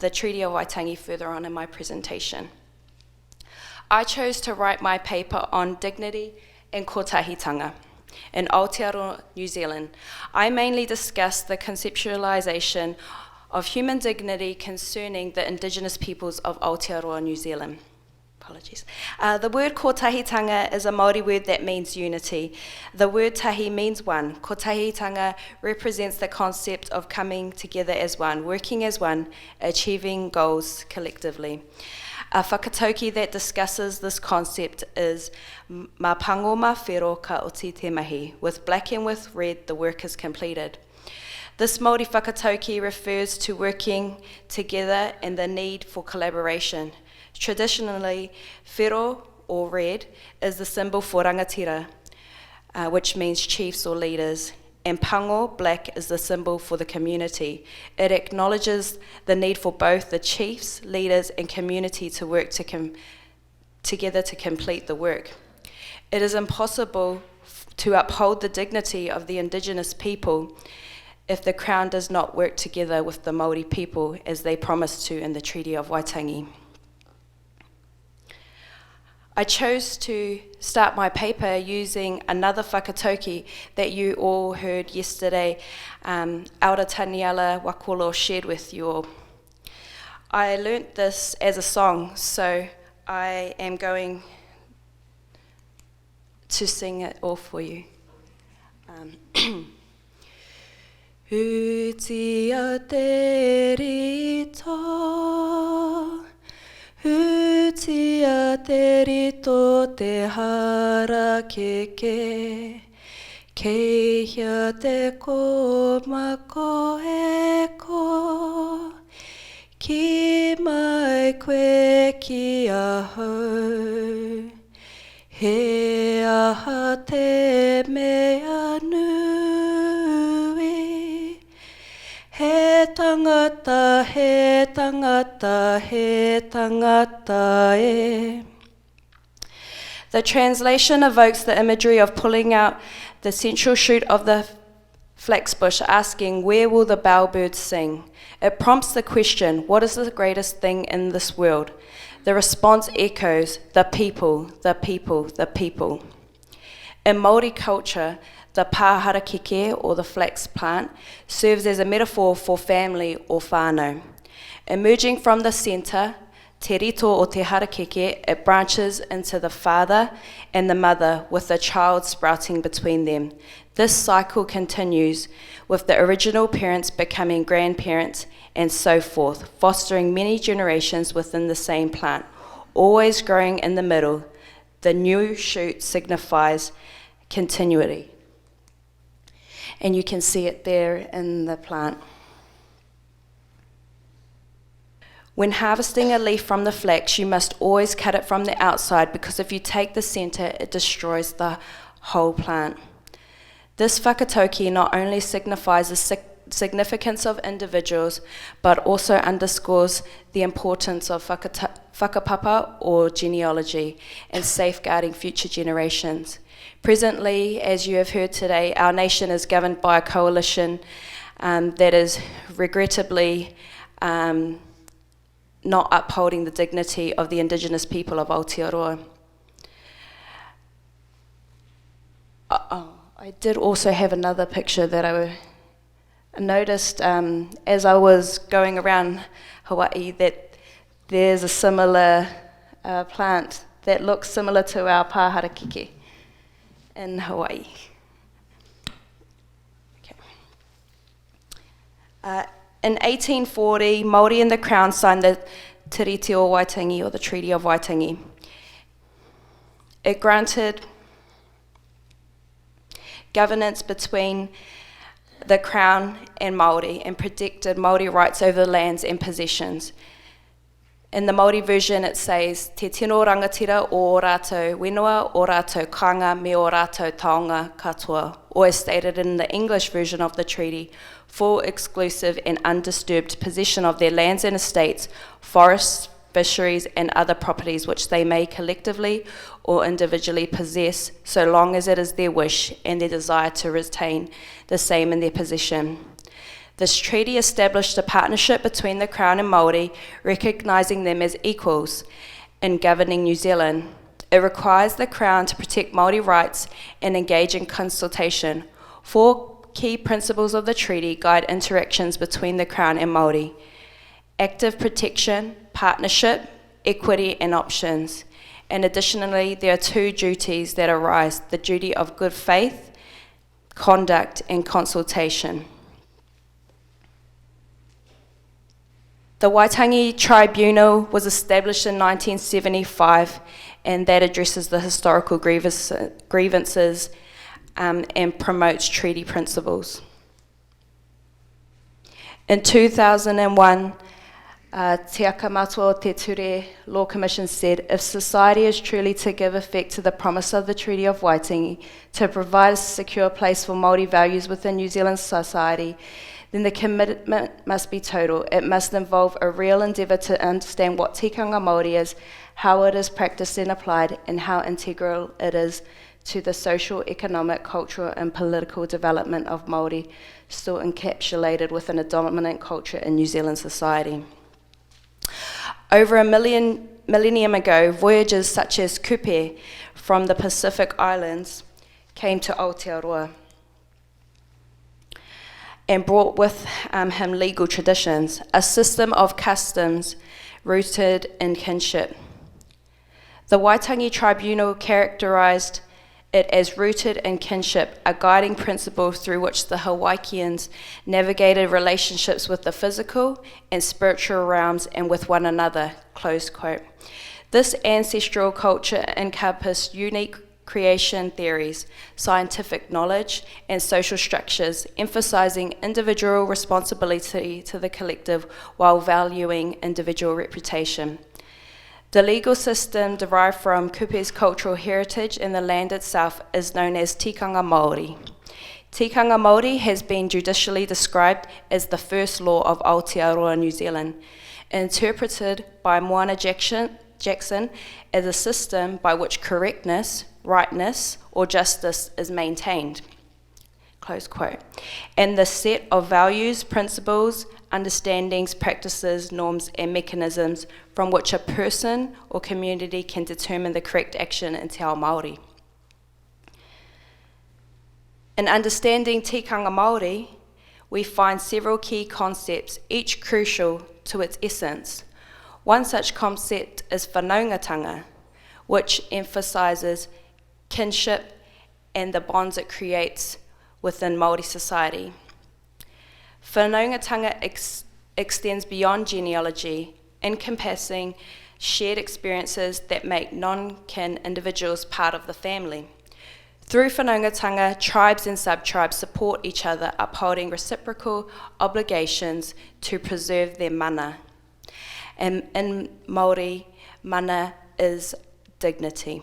the Treaty of Waitangi further on in my presentation. I chose to write my paper on dignity and kotahitanga in Aotearoa, New Zealand. I mainly discuss the conceptualization of human dignity concerning the indigenous peoples of Aotearoa, New Zealand. Apologies. The word kotahitanga is a Māori word that means unity. The word tahi means one. Kotahitanga represents the concept of coming together as one, working as one, achieving goals collectively. A whakatauki that discusses this concept is ma pango ma whiro ka oti te mahi. With black and with red, the work is completed. This Māori whakatauki refers to working together and the need for collaboration. Traditionally, whiro, or red, is the symbol for rangatira, which means chiefs or leaders, and pango, black, is the symbol for the community. It acknowledges the need for both the chiefs, leaders, and community to work together to complete the work. It is impossible to uphold the dignity of the indigenous people if the Crown does not work together with the Māori people as they promised to in the Treaty of Waitangi. I chose to start my paper using another whakatauki that you all heard yesterday, Aura Taniala Wakolo shared with you all. I learnt this as a song, so I am going to sing it all for you. Hutia te rito, hutia te rito te hara keke, kehia te komako e ko, ki mai koe ki ahau, he aha te mea nui, he tangata, he tangata, he tangata e. The translation evokes the imagery of pulling out the central shoot of the flax bush, asking, where will the bellbirds sing? It prompts the question, what is the greatest thing in this world? The response echoes, the people, the people, the people. In Māori culture, the pāhara keke, or the flax plant, serves as a metaphor for family or whānau. Emerging from the centre, te rito o te harakeke, it branches into the father and the mother, with the child sprouting between them. This cycle continues, with the original parents becoming grandparents and so forth, fostering many generations within the same plant, always growing in the middle. The new shoot signifies continuity. And you can see it there in the plant. When harvesting a leaf from the flax, you must always cut it from the outside, because if you take the centre, it destroys the whole plant. This whakatauki not only signifies the significance of individuals, but also underscores the importance of whakapapa, or genealogy, and safeguarding future generations. Presently, as you have heard today, our nation is governed by a coalition that is regrettably not upholding the dignity of the Indigenous people of Aotearoa. I did also have another picture that I noticed as I was going around Hawaii, that there's a similar plant that looks similar to our pāharakike in Hawaii. Okay. In 1840, Māori and the Crown signed the Tiriti o Waitangi, or the Treaty of Waitangi. It granted governance between the Crown and Māori and protected Māori rights over lands and possessions. In the Māori version it says, te tino rangatira o rātou whenua, o rātou kāinga, me o rātou taonga katoa, or as stated in the English version of the treaty, full, exclusive and undisturbed possession of their lands and estates, forests, fisheries and other properties which they may collectively or individually possess, so long as it is their wish and their desire to retain the same in their possession. This treaty established a partnership between the Crown and Māori, recognising them as equals in governing New Zealand. It requires the Crown to protect Māori rights and engage in consultation. 4 key principles of the treaty guide interactions between the Crown and Māori: active protection, partnership, equity and options. And additionally, there are 2 duties that arise: the duty of good faith, conduct and consultation. The Waitangi Tribunal was established in 1975, and that addresses the historical grievances and promotes treaty principles. In 2001, Te Akamatua Te Ture Law Commission said, if society is truly to give effect to the promise of the Treaty of Waitangi to provide a secure place for Māori values within New Zealand society, then the commitment must be total. It must involve a real endeavour to understand what tikanga Māori is, how it is practiced and applied, and how integral it is to the social, economic, cultural and political development of Māori, still encapsulated within a dominant culture in New Zealand society. Over a millennium ago, voyagers such as Kupe from the Pacific Islands came to Aotearoa and brought with him legal traditions, a system of customs rooted in kinship. The Waitangi Tribunal characterised it as rooted in kinship, a guiding principle through which the Hawaiians navigated relationships with the physical and spiritual realms and with one another, close quote. This ancestral culture encompassed unique creation theories, scientific knowledge, and social structures, emphasizing individual responsibility to the collective while valuing individual reputation. The legal system derived from Kupe's cultural heritage in the land itself is known as tikanga Māori. Tikanga Māori has been judicially described as the first law of Aotearoa, New Zealand, interpreted by Moana Jackson as a system by which correctness, rightness, or justice is maintained, close quote, and the set of values, principles, understandings, practices, norms, and mechanisms from which a person or community can determine the correct action in te ao Māori. In understanding tikanga Māori, we find several key concepts, each crucial to its essence. One such concept is whanaungatanga, which emphasises kinship and the bonds it creates within Māori society. Whanaungatanga extends beyond genealogy, encompassing shared experiences that make non-kin individuals part of the family. Through whanaungatanga, tribes and sub-tribes support each other, upholding reciprocal obligations to preserve their mana. And in Māori, mana is dignity.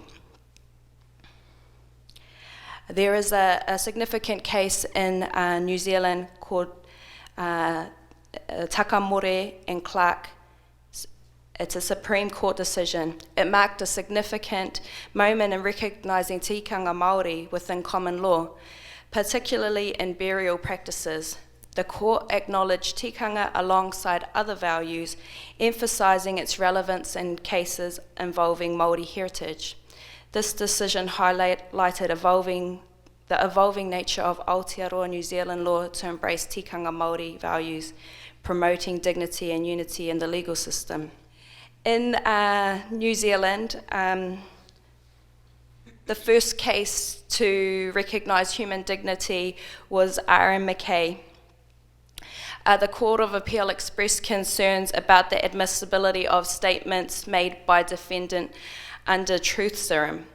There is a significant case in New Zealand called Takamore and Clark It's a Supreme Court decision. It marked a significant moment in recognising tikanga Māori within common law, particularly in burial practices. The court acknowledged tikanga alongside other values, emphasising its relevance in cases involving Māori heritage. This decision highlighted the evolving nature of Aotearoa New Zealand law to embrace tikanga Māori values, promoting dignity and unity in the legal system. In New Zealand, the first case to recognise human dignity was R.M. McKay. The Court of Appeal expressed concerns about the admissibility of statements made by defendant under truth serum.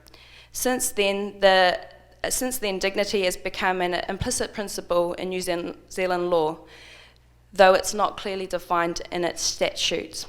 Since then, dignity has become an implicit principle in New Zealand law, though it's not clearly defined in its statutes.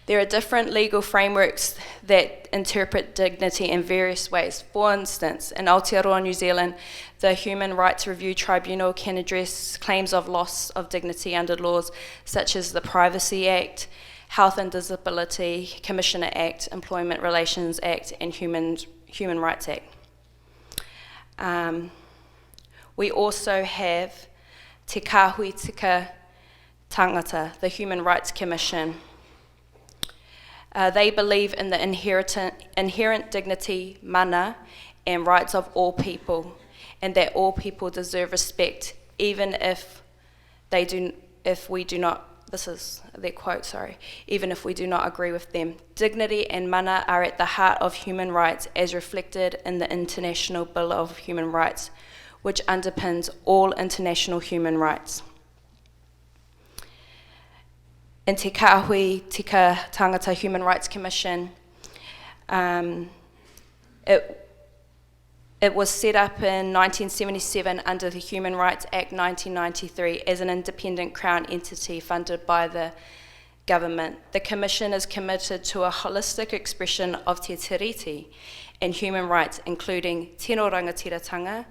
There are different legal frameworks that interpret dignity in various ways. For instance, in Aotearoa New Zealand, the Human Rights Review Tribunal can address claims of loss of dignity under laws such as the Privacy Act, Health and Disability Commissioner Act, Employment Relations Act, and Human Rights Act. We also have Te Kāhui Tika Tangata, the Human Rights Commission. They believe in the inherent dignity, mana, and rights of all people, and that all people deserve respect, even if we do not, this is their quote, even if we do not agree with them. Dignity and mana are at the heart of human rights as reflected in the International Bill of Human Rights, which underpins all international human rights. In Te Kāhui Tika Tangata Human Rights Commission, it was set up in 1977 under the Human Rights Act 1993 as an independent Crown entity funded by the government. The Commission is committed to a holistic expression of te tiriti and human rights, including tino rangatiratanga,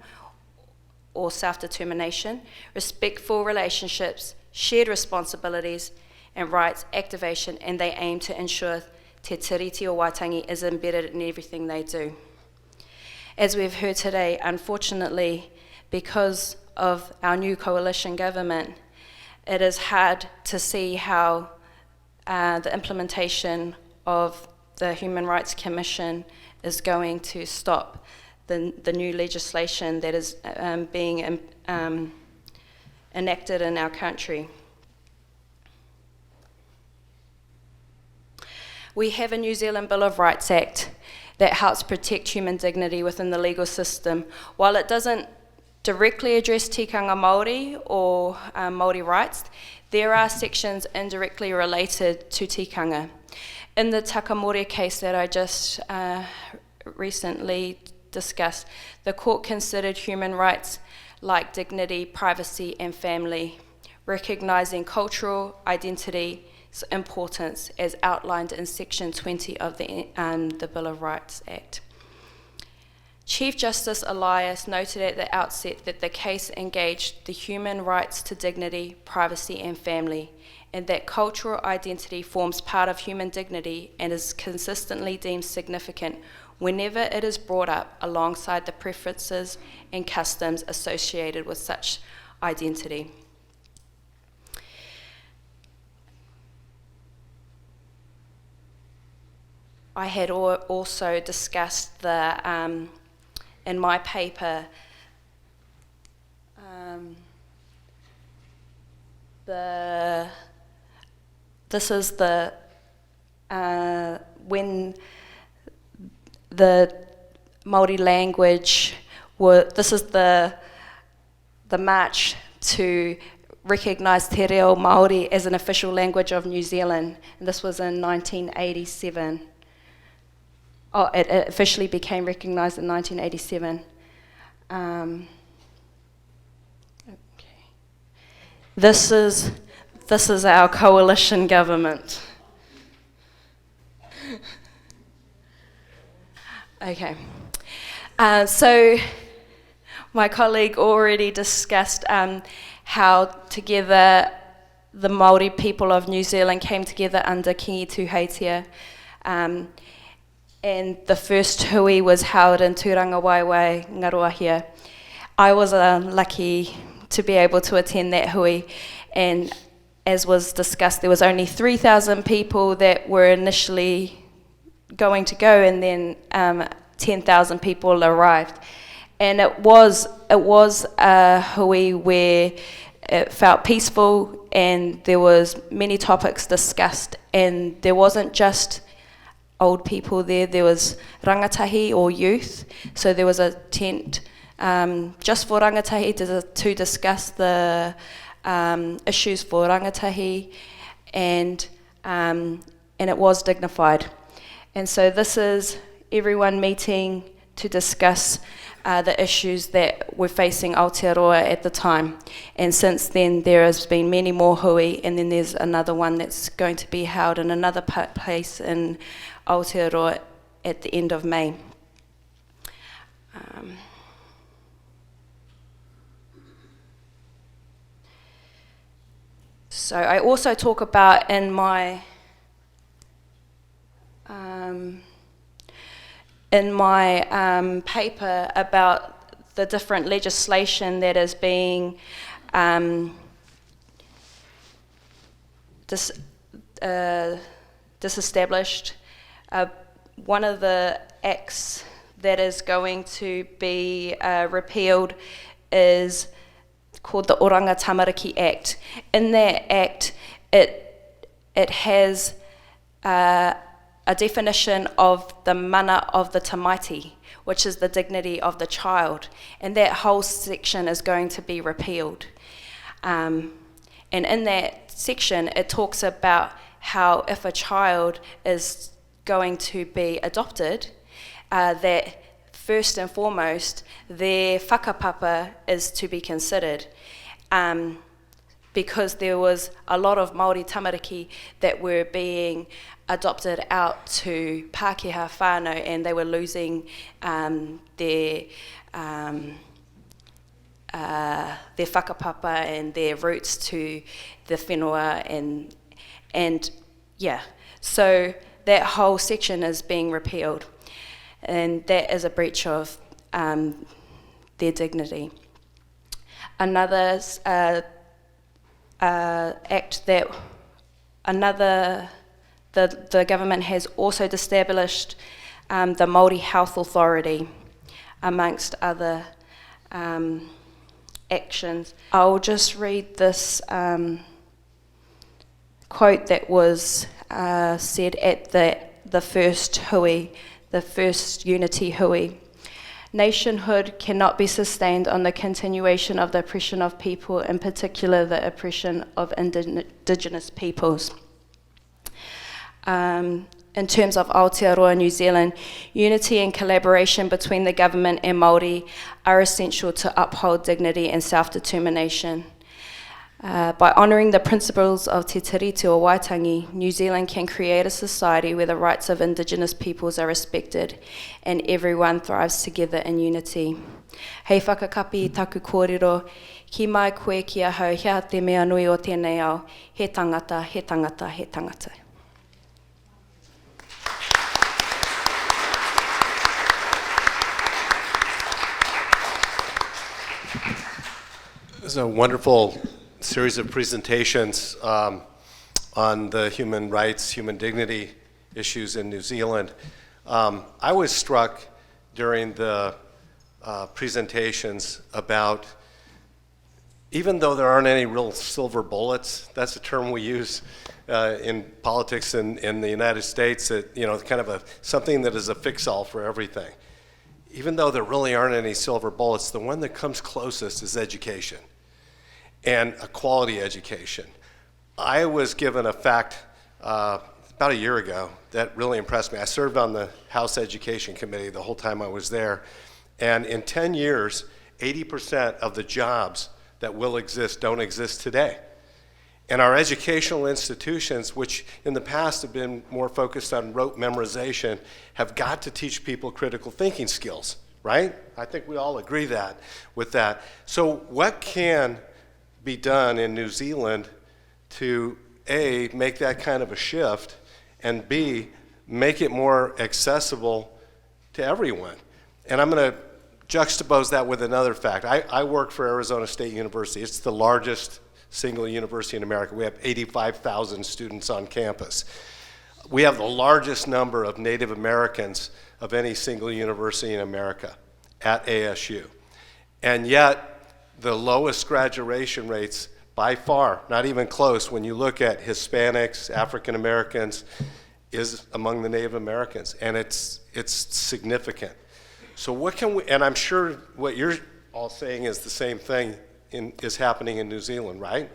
or self-determination, respectful relationships, shared responsibilities, and rights activation, and they aim to ensure te tiriti o Waitangi is embedded in everything they do. As we've heard today, unfortunately, because of our new coalition government, it is hard to see how the implementation of the Human Rights Commission is going to stop the new legislation that is being enacted in our country. We have a New Zealand Bill of Rights Act that helps protect human dignity within the legal system. While it doesn't directly address tikanga Māori or Māori rights, there are sections indirectly related to tikanga. In the Takamore case that I just recently discussed, the court considered human rights like dignity, privacy, and family, recognising cultural identity importance as outlined in Section 20 of the Bill of Rights Act. Chief Justice Elias noted at the outset that the case engaged the human rights to dignity, privacy, and family, and that cultural identity forms part of human dignity and is consistently deemed significant whenever it is brought up alongside the preferences and customs associated with such identity. I had also discussed in my paper this is when the Māori language this is the march to recognise te reo Māori as an official language of New Zealand, and this was in 1987. It officially became recognised in 1987. Okay. This is our coalition government. Okay. So my colleague already discussed how together the Māori people of New Zealand came together under Kingi Tūheitia, and the first hui was held in Tūranga Waiwai, Ngaruahia. I was lucky to be able to attend that hui, and as was discussed, there was only 3,000 people that were initially going to go, and then 10,000 people arrived. And it was a hui where it felt peaceful, and there was many topics discussed, and there wasn't just old people there, there was rangatahi or youth, so there was a tent just for rangatahi to discuss the issues for rangatahi, and it was dignified. And so this is everyone meeting to discuss the issues that were facing Aotearoa at the time. And since then, there has been many more hui, and then there's another one that's going to be held in another place in Aotearoa at the end of May. So I also talk about in my paper about the different legislation that is being disestablished. One of the acts that is going to be repealed is called the Oranga Tamariki Act. In that act, it has a definition of the mana of the tamaiti, which is the dignity of the child, and that whole section is going to be repealed. And in that section, it talks about how if a child is going to be adopted, that first and foremost, their whakapapa is to be considered. Because there was a lot of Māori tamariki that were being adopted out to Pākehā whānau, and they were losing their whakapapa and their roots to the whenua, and yeah. So that whole section is being repealed, and that is a breach of their dignity. Another act that the government has also established the Māori Health Authority, amongst other actions. I'll just read this quote that was said at the first hui, the first unity hui. Nationhood cannot be sustained on the continuation of the oppression of people, in particular the oppression of Indigenous peoples. In terms of Aotearoa New Zealand, unity and collaboration between the government and Māori are essential to uphold dignity and self-determination. By honouring the principles of Te Tiriti o Waitangi, New Zealand can create a society where the rights of Indigenous peoples are respected and everyone thrives together in unity. Hei whakakapi I taku kōrero, ki mai koe ki a hau hea te mea nui o tēnei ao, he tangata, he tangata, he tangata. This is a wonderful series of presentations on the human rights, human dignity issues in New Zealand. I was struck during the presentations about, even though there aren't any real silver bullets, that's a term we use in politics in the United States, that, you know, kind of something that is a fix-all for everything. Even though there really aren't any silver bullets, the one that comes closest is education, and a quality education. I was given a fact about a year ago that really impressed me. I served on the House Education Committee the whole time I was there, and in 10 years, 80% of the jobs that will exist don't exist today. And our educational institutions, which in the past have been more focused on rote memorization, have got to teach people critical thinking skills, right? I think we all agree with that. So what can be done in New Zealand to A, make that kind of a shift, and B, make it more accessible to everyone. And I'm going to juxtapose that with another fact. I work for Arizona State University. It's the largest single university in America. We have 85,000 students on campus. We have the largest number of Native Americans of any single university in America at ASU. And yet, the lowest graduation rates by far, not even close, when you look at Hispanics, African Americans, is among the Native Americans, and it's significant. So what can we, and I'm sure what you're all saying is the same thing is happening in New Zealand, right?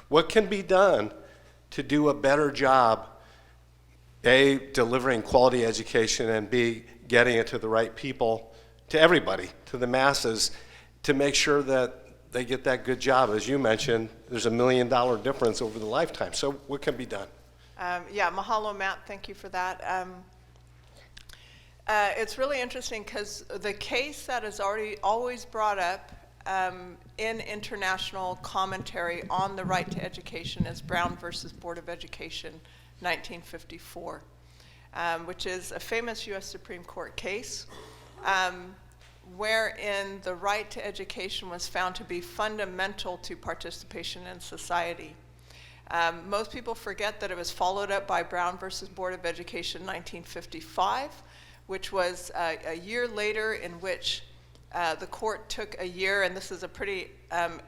What can be done to do a better job, A, delivering quality education, and B, getting it to the right people, to everybody, to the masses, to make sure that they get that good job? As you mentioned, there's $1 million difference over the lifetime. So what can be done? Yeah, mahalo, Matt. Thank you for that. It's really interesting because the case that is always brought up in international commentary on the right to education is Brown versus Board of Education, 1954, which is a famous U.S. Supreme Court case wherein the right to education was found to be fundamental to participation in society. Most people forget that it was followed up by Brown versus Board of Education 1955, which was a year later, in which the court took a year, and this is a pretty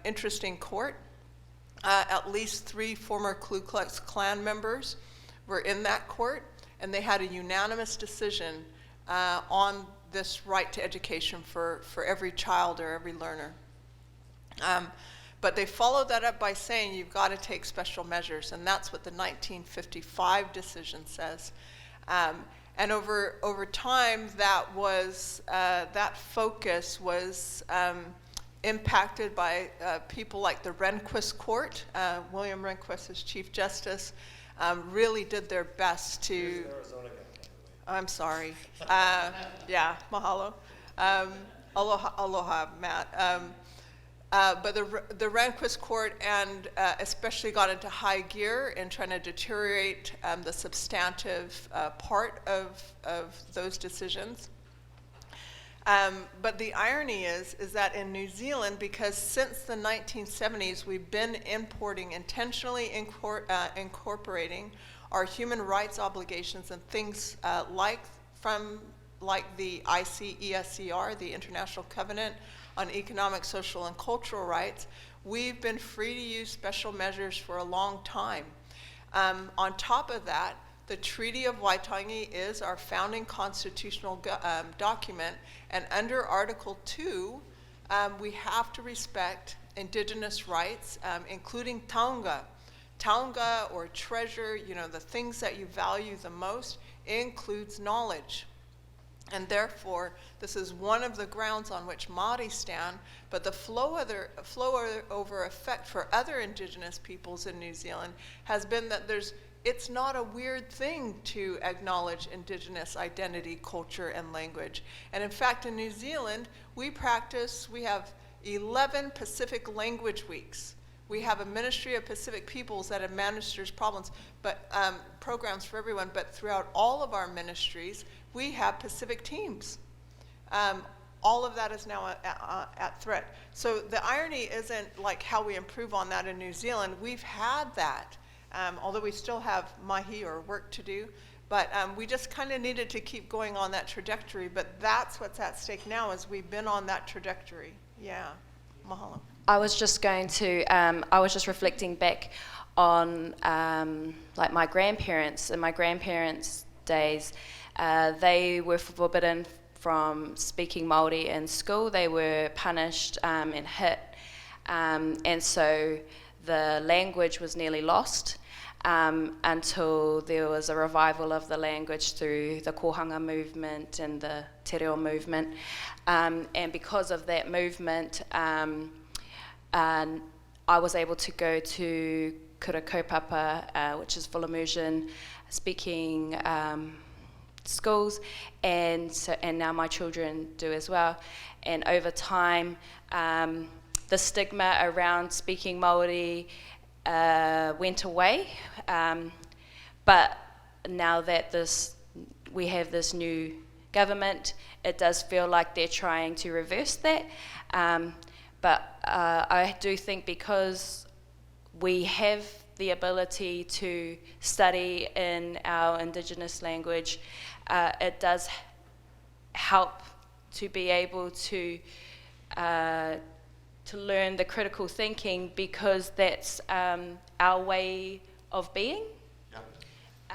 interesting court. At least 3 former Ku Klux Klan members were in that court, and they had a unanimous decision on this right to education for every child or every learner. But they followed that up by saying you've got to take special measures, and that's what the 1955 decision says. And over time, that focus was impacted by people like the Rehnquist Court. William Rehnquist, as Chief Justice, really did their best to. I'm sorry. Yeah, mahalo. Aloha, Matt. But the Rehnquist Court and especially got into high gear in trying to deteriorate the substantive part of those decisions. But the irony is that in New Zealand, because since the 1970s, we've been intentionally incorporating our human rights obligations and things like the ICESCR, the International Covenant on Economic, Social, and Cultural Rights. We've been free to use special measures for a long time. On top of that, the Treaty of Waitangi is our founding constitutional document, and under Article 2, we have to respect indigenous rights, including taonga. Taonga, or treasure, the things that you value the most, includes knowledge. And therefore, this is one of the grounds on which Māori stand, but the flow over effect for other indigenous peoples in New Zealand has been that it's not a weird thing to acknowledge indigenous identity, culture, and language. And in fact, in New Zealand, we have 11 Pacific Language Weeks. We have a Ministry of Pacific Peoples that administers programs for everyone, but throughout all of our ministries, we have Pacific teams. All of that is now at threat. So the irony isn't like how we improve on that in New Zealand. We've had that, although we still have mahi or work to do. But we just kind of needed to keep going on that trajectory. But that's what's at stake now, is we've been on that trajectory. Yeah, mahalo. I was just reflecting back on like my grandparents. In my grandparents' days, they were forbidden from speaking Māori in school. They were punished and hit, and so the language was nearly lost until there was a revival of the language through the kohanga movement and the te reo movement, and because of that movement, I was able to go to kura kaupapa, which is full immersion speaking schools, and now my children do as well. And over time, the stigma around speaking Māori went away, but now that we have this new government, it does feel like they're trying to reverse that. But I do think because we have the ability to study in our Indigenous language, it does help to be able to learn the critical thinking, because that's our way of being.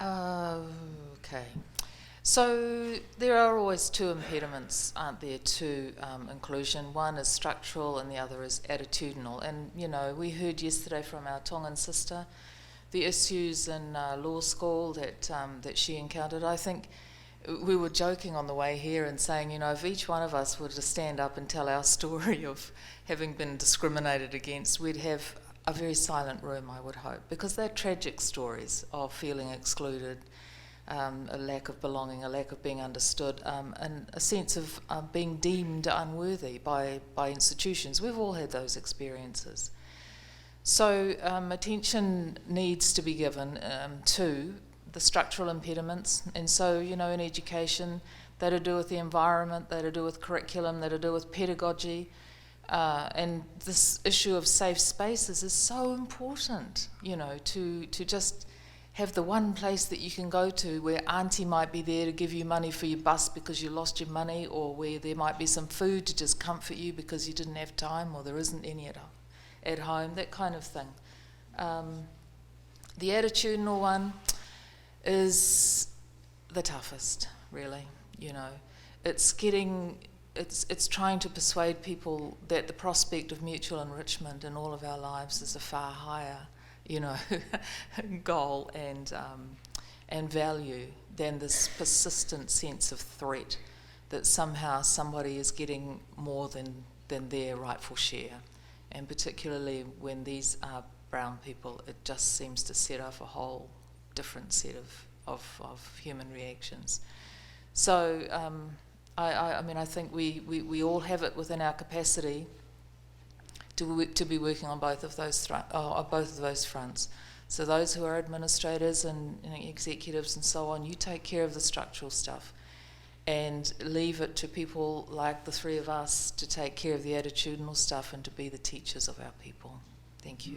Okay. So there are always two impediments, aren't there, to inclusion. One is structural and the other is attitudinal. And, you know, we heard yesterday from our Tongan sister the issues in law school that she encountered. I think we were joking on the way here and saying, you know, if each one of us were to stand up and tell our story of having been discriminated against, we'd have a very silent room, I would hope, because they're tragic stories of feeling excluded, a lack of belonging, a lack of being understood, and a sense of being deemed unworthy by institutions. We've all had those experiences. So attention needs to be given to the structural impediments, and so, you know, in education, they're to do with the environment, they're to do with curriculum, they're to do with pedagogy, and this issue of safe spaces is so important, you know, to just have the one place that you can go to where auntie might be there to give you money for your bus because you lost your money, or where there might be some food to just comfort you because you didn't have time or there isn't any at home, that kind of thing. The attitudinal one is the toughest, really, you know. It's trying to persuade people that the prospect of mutual enrichment in all of our lives is a far higher, you know, goal and value than this persistent sense of threat that somehow somebody is getting more than their rightful share. And particularly when these are brown people, it just seems to set off a whole different set of human reactions. So I mean, I think we all have it within our capacity to be working on both of those fronts. So those who are administrators and, you know, executives and so on, you take care of the structural stuff and leave it to people like the three of us to take care of the attitudinal stuff and to be the teachers of our people. Thank you.